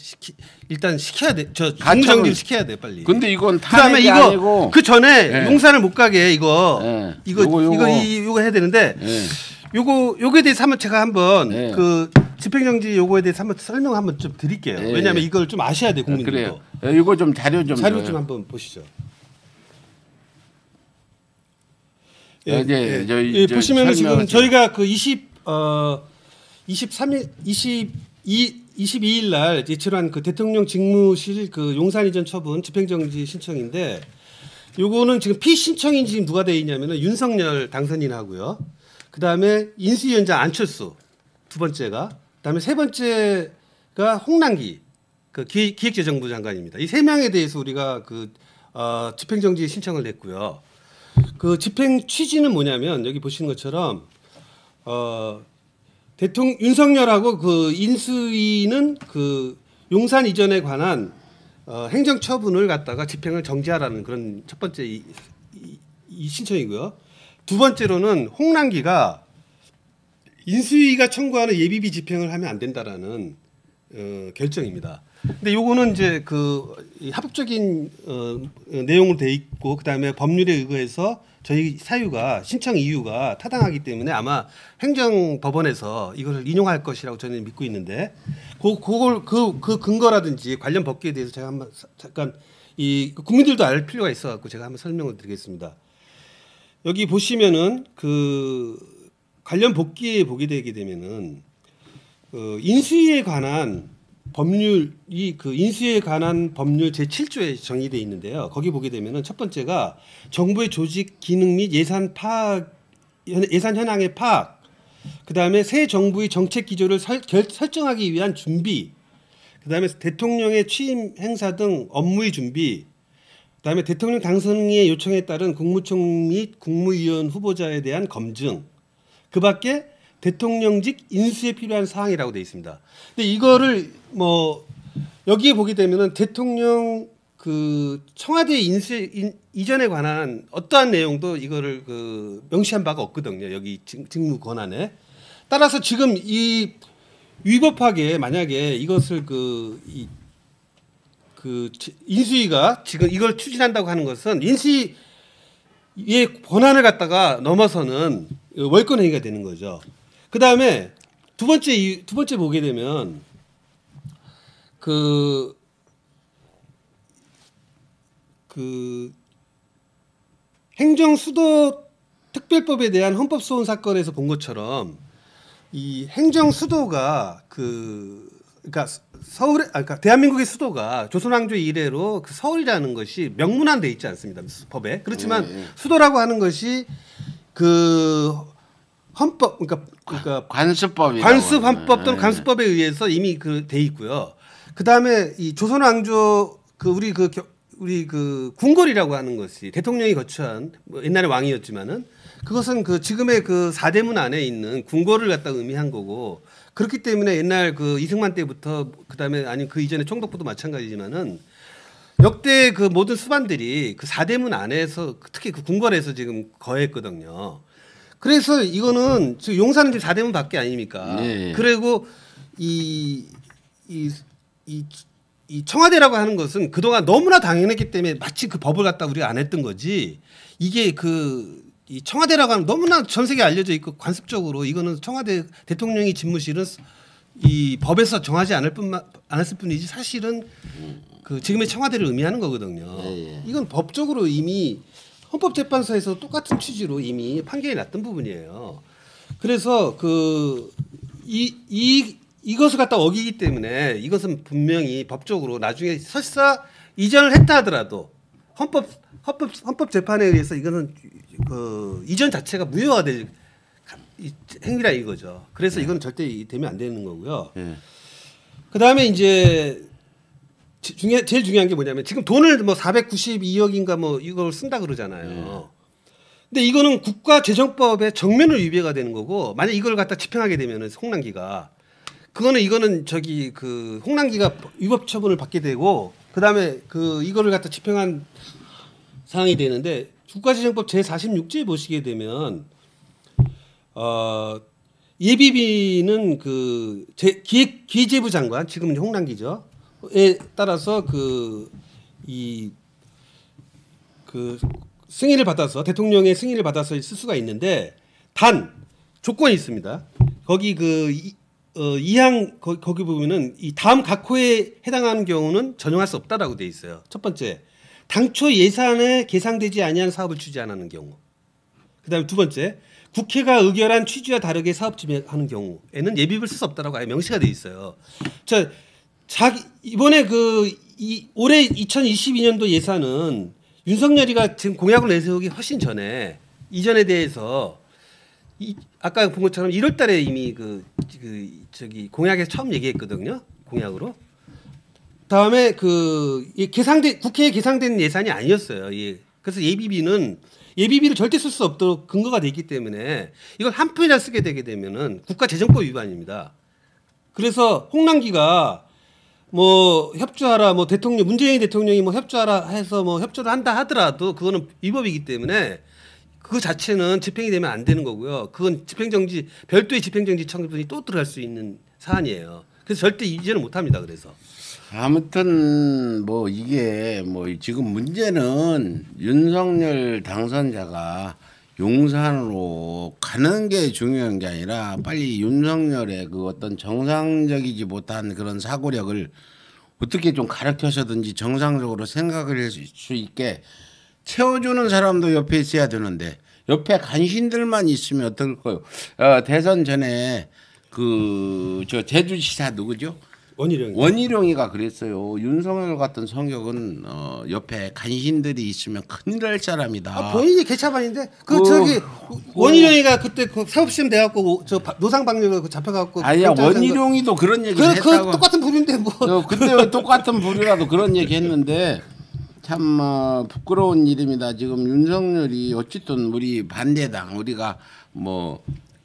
일단 시켜야 돼. 중정지를 시켜야 돼 빨리. 근데 이건 그다음에 탄핵이 이거 아니고 그 전에 용산을 못 가게 이거 해야 되는데 요거에 대해서 한번 제가 한번 그 집행정지 요거에 대해서 한번 설명 한번 좀 드릴게요. 왜냐하면 이걸 좀 아셔야 돼 국민들도. 그래요. 이거 좀 자료 좀 한번 보시죠. 보시면 지금 저희가 그 22일 날 제출한 그 대통령 직무실 그 용산 이전 처분 집행정지 신청인데 요거는 지금 피신청인 지금 누가 돼 있냐면은 윤석열 당선인하고요. 그다음에 인수위원장 안철수 두 번째가 그다음에 세 번째가 홍남기 그 기획재정부 장관입니다. 이 세 명에 대해서 우리가 그 집행정지 신청을 냈고요. 그 집행 취지는 뭐냐면 여기 보시는 것처럼 대통령 윤석열하고 그 인수위는 그 용산 이전에 관한 행정 처분을 갖다가 집행을 정지하라는 그런 첫 번째 이 신청이고요. 두 번째로는 홍남기가 인수위가 청구하는 예비비 집행을 하면 안 된다라는 결정입니다. 근데 요거는 이제 그 합법적인 내용으로 돼 있고 그다음에 법률에 의거해서 저희 사유가 신청 이유가 타당하기 때문에 아마 행정법원에서 이걸 인용할 것이라고 저는 믿고 있는데 그 근거라든지 관련 법규에 대해서 제가 한번 잠깐 이 국민들도 알 필요가 있어 갖고 제가 한번 설명을 드리겠습니다. 여기 보시면은 그 관련 법규에 보게 되게 되면은 인수위에 관한 법률이 그 인수위에 관한 법률 제7조에 정의되어 있는데요. 거기 보게 되면은 첫 번째가 정부의 조직 기능 및 예산 현황의 파악, 그다음에 새 정부의 정책 기조를 설정하기 위한 준비, 그다음에 대통령의 취임 행사 등 업무의 준비, 그다음에 대통령 당선인의 요청에 따른 국무총 및 국무위원 후보자에 대한 검증, 그밖에 대통령직 인수에 필요한 사항이라고 되어 있습니다. 근데 이거를 뭐 여기에 보게 되면은 대통령 그 청와대 인수 이전에 관한 어떠한 내용도 이거를 그 명시한 바가 없거든요. 여기 직무 권한에. 따라서 지금 이 위법하게 만약에 이것을 그 인수위가 지금 이걸 추진한다고 하는 것은 인수위의 권한을 갖다가 넘어서는 월권 행위가 되는 거죠. 그 다음에 두 번째 보게 되면 그 행정수도 특별법에 대한 헌법소원 사건에서 본 것처럼 이 행정수도가 그러니까 서울에 그러니까 대한민국의 수도가 조선왕조 이래로 그 서울이라는 것이 명문화돼 있지 않습니다 법에. 그렇지만 수도라고 하는 것이 그 헌법 그러니까 관습헌법 또는 관습법에 의해서 이미 그 돼 있고요. 그 다음에 이 조선왕조 우리 그 궁궐이라고 하는 것이 대통령이 거처한 뭐 옛날에 왕이었지만은 그것은 그 지금의 그 사대문 안에 있는 궁궐을 갖다 의미한 거고 그렇기 때문에 옛날 그 이승만 때부터 그다음에 아니 그 이전에 총독부도 마찬가지지만은 역대 그 모든 수반들이 그 사대문 안에서 특히 그 궁궐에서 지금 거했거든요. 그래서 이거는 지금 용사는 지금 사대문밖에 아닙니까? 네. 그리고 이 청와대라고 하는 것은 그동안 너무나 당연했기 때문에 마치 그 법을 갖다 우리가 안 했던 거지. 이게 이 청와대라고 하면 너무나 전 세계에 알려져 있고 관습적으로 이거는 청와대 대통령이 집무실은 이 법에서 정하지 않았을 뿐이지 사실은 그 지금의 청와대를 의미하는 거거든요. 이건 법적으로 이미 헌법재판소에서 똑같은 취지로 이미 판결이 났던 부분이에요. 그래서 이것을 갖다 어기기 때문에 이것은 분명히 법적으로 나중에 설사 이전을 했다 하더라도 헌법 재판에 의해서 이거는 그 이전 자체가 무효화될 행위라 이거죠. 그래서 이건 절대 되면 안 되는 거고요. 그 다음에 이제 제일 중요한 게 뭐냐면 지금 돈을 뭐 492억인가 뭐 이걸 쓴다 그러잖아요. 근데 이거는 국가재정법의 정면을 위배가 되는 거고 만약 이걸 갖다 집행하게 되면은 홍남기가 이거는 저기 그 홍남기가 위법 처분을 받게 되고 그다음에 이거를 갖다 집행한 상황이 되는데 국가재정법 제46조에 보시게 되면 예비비는 기재부 장관 지금은 홍남기죠에 따라서 승인을 받아서 대통령의 승인을 받아서 쓸 수가 있는데 단 조건이 있습니다. 거기 2항 거기 보면은 이 다음 각호에 해당하는 경우는 전용할 수 없다라고 돼 있어요. 첫 번째, 당초 예산에 계상되지 아니한 사업을 취지 안 하는 경우. 그다음에 두 번째, 국회가 의결한 취지와 다르게 사업 진행하는 경우에는 예비비를 쓸 수 없다라고 아예 명시가 돼 있어요. 이번에 올해 2022년도 예산은 윤석열이가 지금 공약을 내세우기 훨씬 전에 이전에 대해서 아까 본 것처럼 1월달에 이미 저기 공약에서 처음 얘기했거든요. 공약으로. 다음에 국회에 계상된 예산이 아니었어요. 그래서 예비비를 절대 쓸 수 없도록 근거가 돼 있기 때문에 이걸 한 푼이나 쓰게 되게 되면은 국가재정법 위반입니다. 그래서 홍남기가 뭐 협조하라, 뭐 문재인 대통령이 뭐 협조하라 해서 뭐 협조를 한다 하더라도 그거는 위법이기 때문에 그 자체는 집행이 되면 안 되는 거고요. 그건 집행정지 별도의 집행정지 청구권이 또 들어갈 수 있는 사안이에요. 그래서 절대 이제는 못합니다. 그래서 아무튼 뭐 이게 뭐 지금 문제는 윤석열 당선자가 용산으로 가는 게 중요한 게 아니라 빨리 윤석열의 그 어떤 정상적이지 못한 그런 사고력을 어떻게 좀 가르쳐서든지 정상적으로 생각을 할 수 있게 채워주는 사람도 옆에 있어야 되는데 옆에 간신들만 있으면 어떨까요? 대선 전에 저 제주시사 누구죠? 원희룡이가 그랬어요. 윤석열 같은 성격은 옆에 간신들이 있으면 큰일 날 사람이다. 본인이 개차반인데 원희룡이가 그때 사법시험 돼갖고 노상방뇨 잡혀갖고 아니야 원희룡이도 그런 얘기 했다고. 똑같은 부류인데 뭐. 그때 왜 똑같은 부류라도 그런 얘기 했는데 참 부끄러운 일입니다. 지금 윤석열이 어쨌든 우리 반대당 우리가 뭐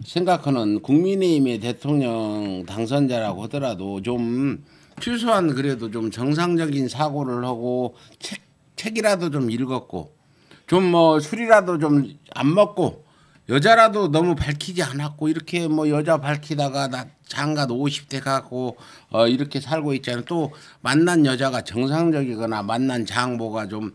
생각하는 국민의힘의 대통령 당선자라고 하더라도 좀 최소한 그래도 좀 정상적인 사고를 하고 책이라도 좀 읽었고 좀 뭐 술이라도 좀 안 먹고 여자라도 너무 밝히지 않았고 이렇게 뭐 여자 밝히다가 나 장가 50대 가고 이렇게 살고 있잖아요. 또 만난 여자가 정상적이거나 만난 장보가 좀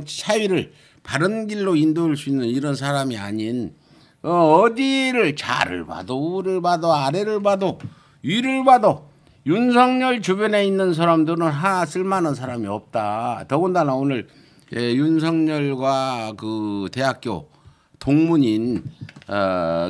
사위를 바른 길로 인도할 수 있는 이런 사람이 아닌 어디를 좌를 봐도 우를 봐도 아래를 봐도 위를 봐도 윤석열 주변에 있는 사람들은 하나 쓸만한 사람이 없다. 더군다나 오늘 윤석열과 그 대학교 동문인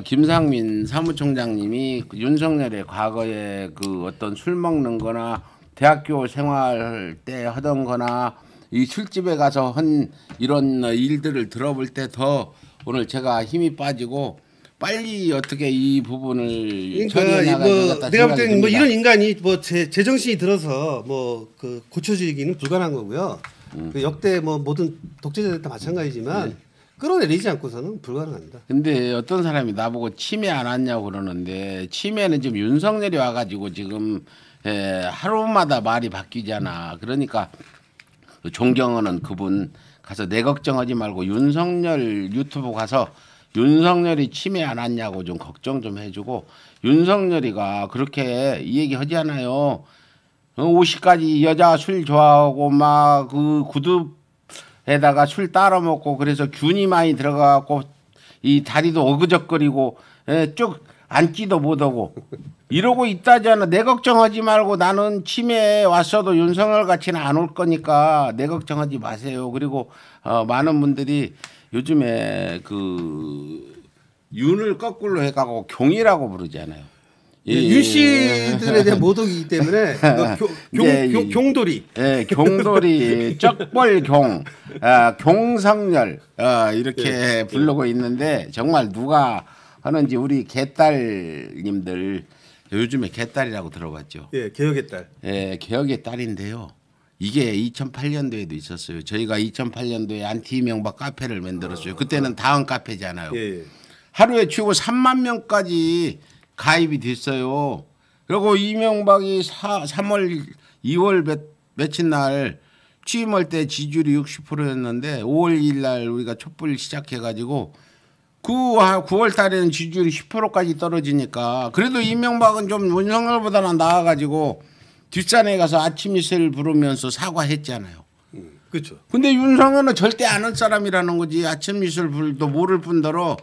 김상민 사무총장님이 윤석열의 과거에 그 어떤 술 먹는 거나 대학교 생활 때 하던 거나 이 술집에 가서 한 이런 일들을 들어볼 때 더 오늘 제가 힘이 빠지고 빨리 어떻게 이 부분을 처리해 나가야 되겠다. 내가 볼 때는 뭐 이런 인간이 뭐 제정신이 들어서 뭐 그 고쳐지기는 불가능한 거고요. 그 역대 뭐 모든 독재자들 다 마찬가지지만 끌어내리지 않고서는 불가능합니다. 근데 어떤 사람이 나보고 치매 안 왔냐고 그러는데 치매는 지금 윤석열이 와가지고 지금 하루마다 말이 바뀌잖아. 그러니까 존경하는 그분 가서 내 걱정하지 말고 윤석열 유튜브 가서 윤석열이 치매 안 왔냐고 좀 걱정 좀 해주고 윤석열이가 그렇게 이 얘기 하잖아요. 50까지 여자 술 좋아하고 막 그 구두에다가 술 따라 먹고 그래서 균이 많이 들어가고 이 다리도 어그적거리고 쭉 앉지도 못하고 이러고 있다잖아. 내 걱정하지 말고 나는 치매에 왔어도 윤석열 같이는 안 올 거니까 내 걱정하지 마세요. 그리고 많은 분들이 요즘에 그 윤을 거꾸로 해가고 경이라고 부르잖아요. 윤 씨들에 대한 모독이기 때문에 경돌이. 예, 경돌이, 쩍벌경, 경상열 이렇게 부르고 있는데 정말 누가 하는지 우리 개딸님들 요즘에 개딸이라고 들어봤죠. 예, 개혁의 딸. 예, 개혁의 딸인데요. 이게 2008년도에도 있었어요. 저희가 2008년도에 안티 이명박 카페를 만들었어요. 그때는 다음 카페잖아요. 예. 하루에 최고 3만 명까지 가입이 됐어요. 그리고 이명박이 3월, 2월 며칠 날 취임할 때 지지율이 60%였는데 5월 2일 날 우리가 촛불 시작해가지고 9월 달에는 지지율이 10%까지 떨어지니까 그래도 이명박은 좀 윤석열보다는 나아가지고 뒷산에 가서 아침 이슬 부르면서 사과했잖아요. 그렇죠. 근데 윤석열은 절대 안 할 사람이라는 거지. 아침 이슬 불도 모를 뿐더러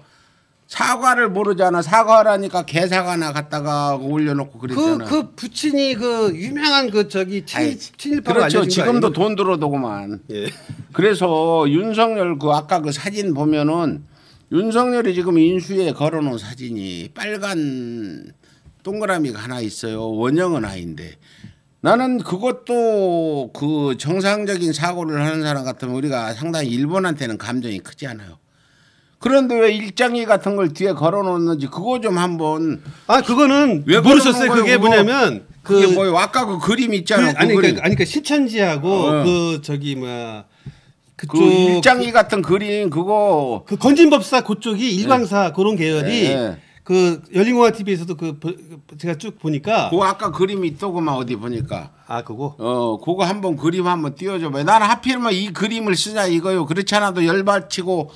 사과를 모르잖아. 사과하라니까 개사과나 갖다가 올려놓고 그랬잖아. 그 부친이 그 유명한 그 저기 친일파가 그렇죠. 알려진 거 지금도 아니에요? 돈 들어도구만. 예. 그래서 윤석열 그 아까 그 사진 보면은 윤석열이 지금 인수에 걸어놓은 사진이 빨간 동그라미가 하나 있어요. 원형은 아닌데 나는 그것도 그 정상적인 사고를 하는 사람 같으면 우리가 상당히 일본한테는 감정이 크지 않아요. 그런데 왜 일장기 같은 걸 뒤에 걸어놓는지 그거 좀 한번. 그거는 왜 모르셨어요. 걸어놓은 그게 거예요, 뭐냐면 그게 뭐예요? 아까 그 그림 있잖아. 그러니까 신천지하고 그 저기 뭐야 그쪽 그 일장기 같은 그림 그거 그 건진법사 그쪽이 일광사 그런 계열이 그 열린공화 TV에서도 제가 쭉 보니까 그거 아까 그림이 있더구만 어디 보니까. 그거 그거 한번 그림 한번 띄워줘봐요. 나는 하필이면 이 그림을 쓰냐 이거요. 그렇지 않아도 열받치고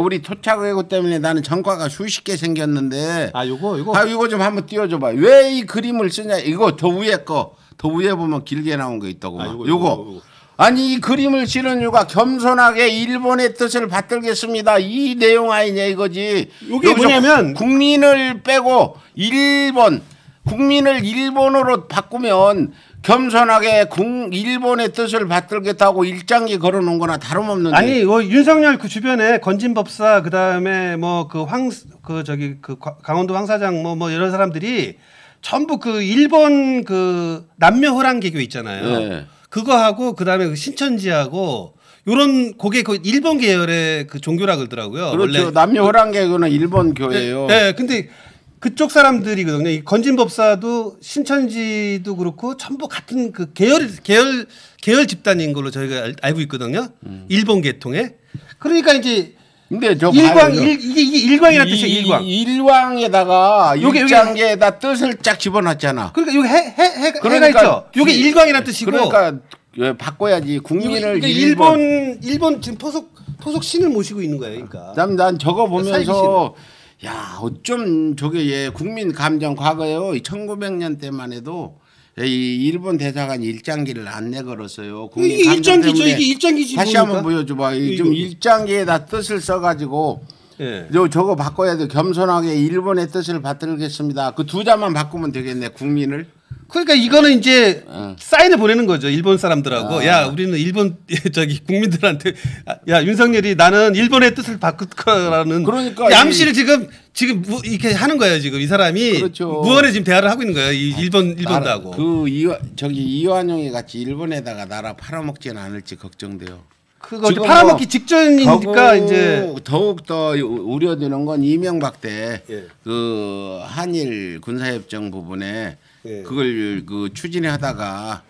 우리 토착외고 때문에 나는 전과가 수십 개 생겼는데. 이거 좀 한번 띄워줘봐요. 왜 이 그림을 쓰냐 이거 더 위에 거. 더 위에 보면 길게 나온 거 있더구만. 요거. 아니 이 그림을 실은 이유가 겸손하게 일본의 뜻을 받들겠습니다. 이 내용 아니냐 이거지. 이게 뭐냐면 국민을 빼고 국민을 일본으로 바꾸면 겸손하게 일본의 뜻을 받들겠다고 일장기 걸어놓은 거나 다름없는데. 아니 윤석열 그 주변에 건진법사 그다음에 뭐 강원도 황사장 뭐 이런 사람들이 전부 그 일본 그 남묘호랑 개교 있잖아요. 네. 그거하고 그다음에 그 신천지하고 요런 그게 그 일본 계열의 그 종교라 그러더라고요. 그렇죠. 원래 남묘호랑 개교는 일본 교회예요. 네, 근데 그쪽 사람들이거든요. 이 건진법사도 신천지도 그렇고 전부 같은 그 계열 집단인 걸로 저희가 알고 있거든요. 일본 계통에. 그러니까 이제 근데 저 일광 봐요. 이게 일광이라는 뜻이에요. 일광. 일광에다가 요게 일장계에다 뜻을 짝 집어넣었잖아. 그러니까 여기 해가 그러니까 있죠. 요게 일광이라는 뜻이고. 그러니까 왜 바꿔야지 국민을 그러니까 일본 지금 토속 신을 모시고 있는 거예요. 그러니까. 난 저거 보면서 사이비신을. 야 어쩜 저게 예 국민 감정 과거에요. 1900년 때만 해도 이 일본 대사관이 일장기를 안 내걸었어요. 국민 이게 감정 일장기죠. 때문에. 이게 일장기지. 다시 뭡니까? 한번 보여줘봐. 이거. 좀 일장기에다 뜻을 써가지고 예. 저거 바꿔야 돼. 겸손하게 일본의 뜻을 받들겠습니다. 그 두 자만 바꾸면 되겠네. 국민을. 그러니까 이거는 이제 어. 사인을 보내는 거죠. 일본 사람들하고. 아. 야, 우리는 일본 저기 국민들한테 야, 윤석열이 나는 일본의 뜻을 바꿀 거라는 그러니까 암시를 지금 이렇게 하는 거예요. 지금 이 사람이 그렇죠. 무언의 지금 대화를 하고 있는 거예요. 이 일본도 하고. 저기 이완용이 같이 일본에다가 나라 팔아먹지는 않을지 걱정돼요. 그거 이제 지금 팔아먹기 직전이니까 이제 더욱 더 우려되는 건 이명박 때 예. 그 한일 군사협정 부분에 예. 그걸 그 추진하다가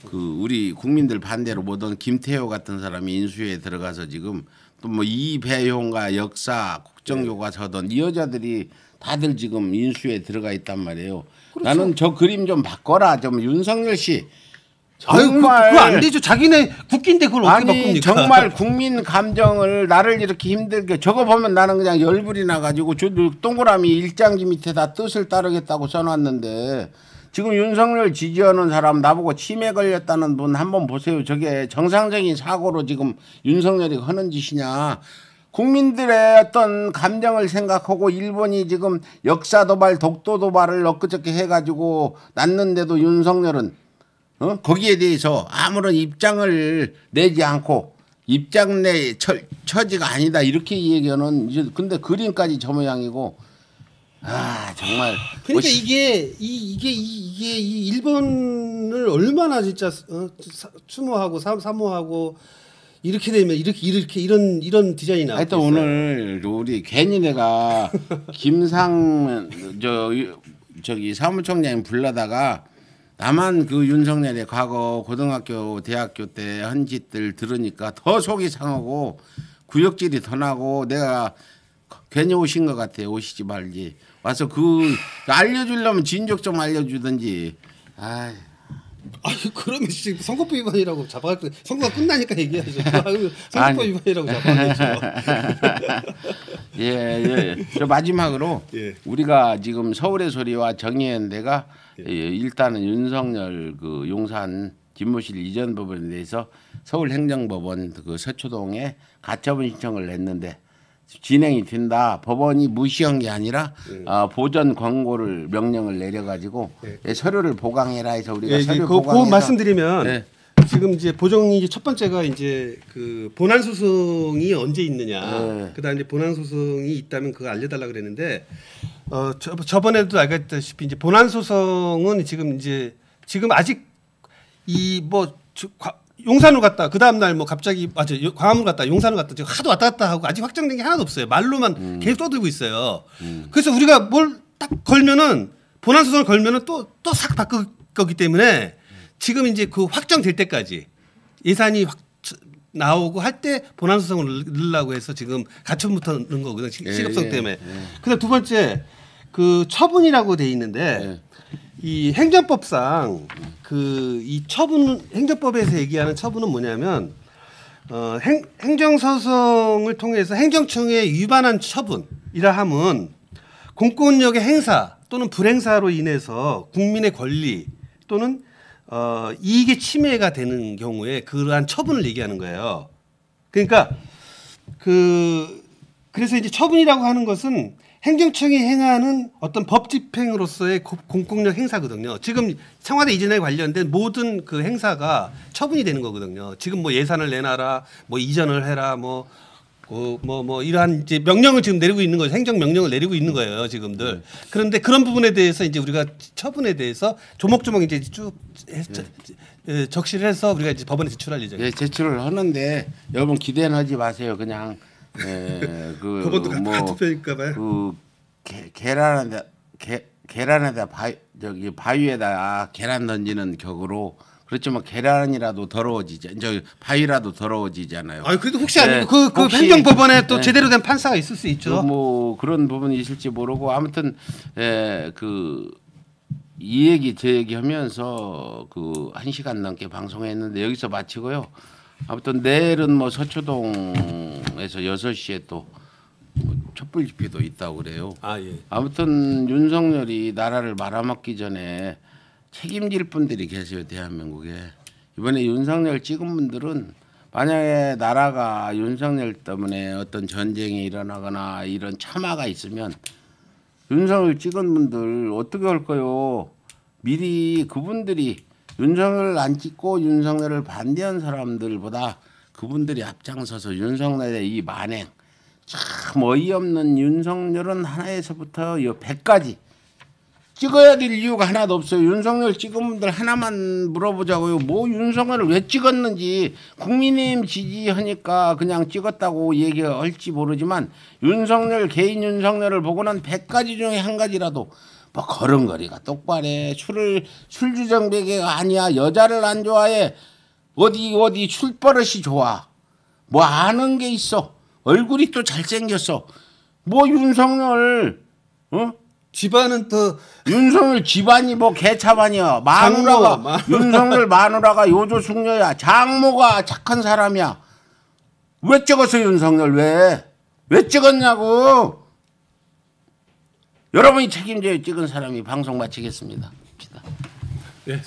그 우리 국민들 반대로 모든 김태호 같은 사람이 인수위에 들어가서 지금 또 뭐 이배용과 역사 국정교과서든 이 여자들이 다들 지금 인수위에 들어가 있단 말이에요. 그렇죠. 나는 저 그림 좀 바꿔라. 좀 윤석열 씨. 아유, 그거 안 되죠. 자기네 국기인데 그걸 어떻게 아니 바꿉니까? 정말 국민 감정을 나를 이렇게 힘들게 저거 보면 나는 그냥 열불이 나가지고 저 동그라미 일장기 밑에다 뜻을 따르겠다고 써놨는데 지금 윤석열 지지하는 사람 나보고 치매 걸렸다는 분 한번 보세요. 저게 정상적인 사고로 지금 윤석열이 하는 짓이냐. 국민들의 어떤 감정을 생각하고 일본이 지금 역사 도발 독도 도발을 엊그저께 해가지고 났는데도 윤석열은 거기에 대해서 아무런 입장을 내지 않고 입장 내 처지가 아니다 이렇게 얘기하는 이제 근데 그림까지 저 모양이고 아 정말 그러니까 이게 이 일본을 얼마나 진짜 추모하고 사모하고 이렇게 되면 이렇게 이런 디자인이 나왔어요. 하여튼 오늘 우리 괜히 내가 김상 저기 사무총장님 불러다가 나만 그 윤석열의 과거 고등학교 대학교 때 한 짓들 들으니까 더 속이 상하고 구역질이 더 나고 내가 괜히 오신 것 같아요. 오시지 말지. 와서 그 알려주려면 진작 좀 알려주든지. 아이. 아유 그러면 지금 선거법 위반이라고 잡아갈 거 선거가 끝나니까 얘기하죠. 선거법 위반이라고 잡아가겠죠. 예. 저 마지막으로 예. 우리가 지금 서울의 소리와 정의연대가 일단은 윤석열 그 용산 집무실 이전 부분에 대해서 서울행정법원 그 서초동에 가처분 신청을 냈는데 진행이 된다. 법원이 무시한 게 아니라 보전 권고를 명령을 내려가지고 서류를 보강해라 해서 우리가 서류 보강해서 그 말씀드리면 네. 지금 이제 보정이 첫 번째가 이제 그 본안 소송이 언제 있느냐. 네. 그다음에 본안 소송이 있다면 그거 알려달라 그랬는데 저번에도 알겠다시피 이제 본안 소송은 지금 아직 용산으로 갔다 그 다음 날 뭐 갑자기 광화문 갔다 용산을 갔다 지금 하도 왔다 갔다 하고 아직 확정된 게 하나도 없어요. 말로만 계속 떠들고 있어요. 그래서 우리가 뭘 딱 걸면은 본안 소송을 걸면은 또 싹 바꿀 거기 때문에 지금 이제 그 확정될 때까지 예산이 나오고 할 때 본안 소송을 넣으려고 해서 지금 가처분부터 넣은 거거든요. 시급성 때문에. 그다음 두 번째 그 처분이라고 돼 있는데 이 행정법상 그 이 처분 행정법에서 얘기하는 처분은 뭐냐면 행정소송을 통해서 행정청에 위반한 처분이라 함은 공권력의 행사 또는 불행사로 인해서 국민의 권리 또는 이익의 침해가 되는 경우에 그러한 처분을 얘기하는 거예요. 그러니까 그래서 이제 처분이라고 하는 것은 행정청이 행하는 어떤 법 집행으로서의 공권력 행사거든요. 지금 청와대 이전에 관련된 모든 그 행사가 처분이 되는 거거든요. 지금 뭐 예산을 내놔라, 뭐 이전을 해라, 뭐 이러한 이제 명령을 지금 내리고 있는 거죠. 행정 명령을 내리고 있는 거예요, 지금들. 그런데 그런 부분에 대해서 이제 우리가 처분에 대해서 조목조목 이제 쭉 적시를 해서 우리가 이제 법원에 제출할 예정이에요. 예, 제출을 하는데 여러분 기대는 하지 마세요. 그냥 법원도 같은 편일까 봐요. 그 계란에다 계란에다 바위에다 계란 던지는 격으로 그렇지만 계란이라도 더러워지지 저 바위라도 더러워지잖아요. 아 그래도 혹시 네, 아니고 그 혹시- 행정법원에 또 네. 제대로 된 판사가 있을 수 있죠. 뭐 그런 부분이 있을지 모르고 아무튼 이 얘기 제 얘기하면서 그 1시간 넘게 방송했는데 여기서 마치고요. 아무튼 내일은 뭐 서초동에서 6시에 또 촛불 집회도 있다고 그래요. 아 예. 아무튼 윤석열이 나라를 말아먹기 전에 책임질 분들이 계세요. 대한민국에. 이번에 윤석열 찍은 분들은 만약에 나라가 윤석열 때문에 어떤 전쟁이 일어나거나 이런 참화가 있으면 윤석열 찍은 분들 어떻게 할까요? 미리 그분들이 윤석열을 안 찍고 윤석열을 반대한 사람들보다 그분들이 앞장서서 윤석열의 이 만행 참 어이없는 윤석열은 하나에서부터 100까지 찍어야 될 이유가 하나도 없어요. 윤석열 찍은 분들 하나만 물어보자고요. 뭐 윤석열을 왜 찍었는지 국민의힘 지지하니까 그냥 찍었다고 얘기할지 모르지만 윤석열 개인 윤석열을 보고는 100가지 중에 한 가지라도 뭐 걸음걸이가 똑바래. 술주정배가 아니야. 여자를 안 좋아해. 어디 술버릇이 좋아. 뭐 아는 게 있어. 얼굴이 또 잘생겼어. 뭐 윤석열 집안은 또 윤석열 집안이 뭐 개차반이야. 마누라가 장모, 윤석열 마누라가 요조숙녀야. 장모가 착한 사람이야. 왜 찍었어 윤석열 왜 찍었냐고. 여러분이 책임져야 찍은 사람이 방송 마치겠습니다. 네,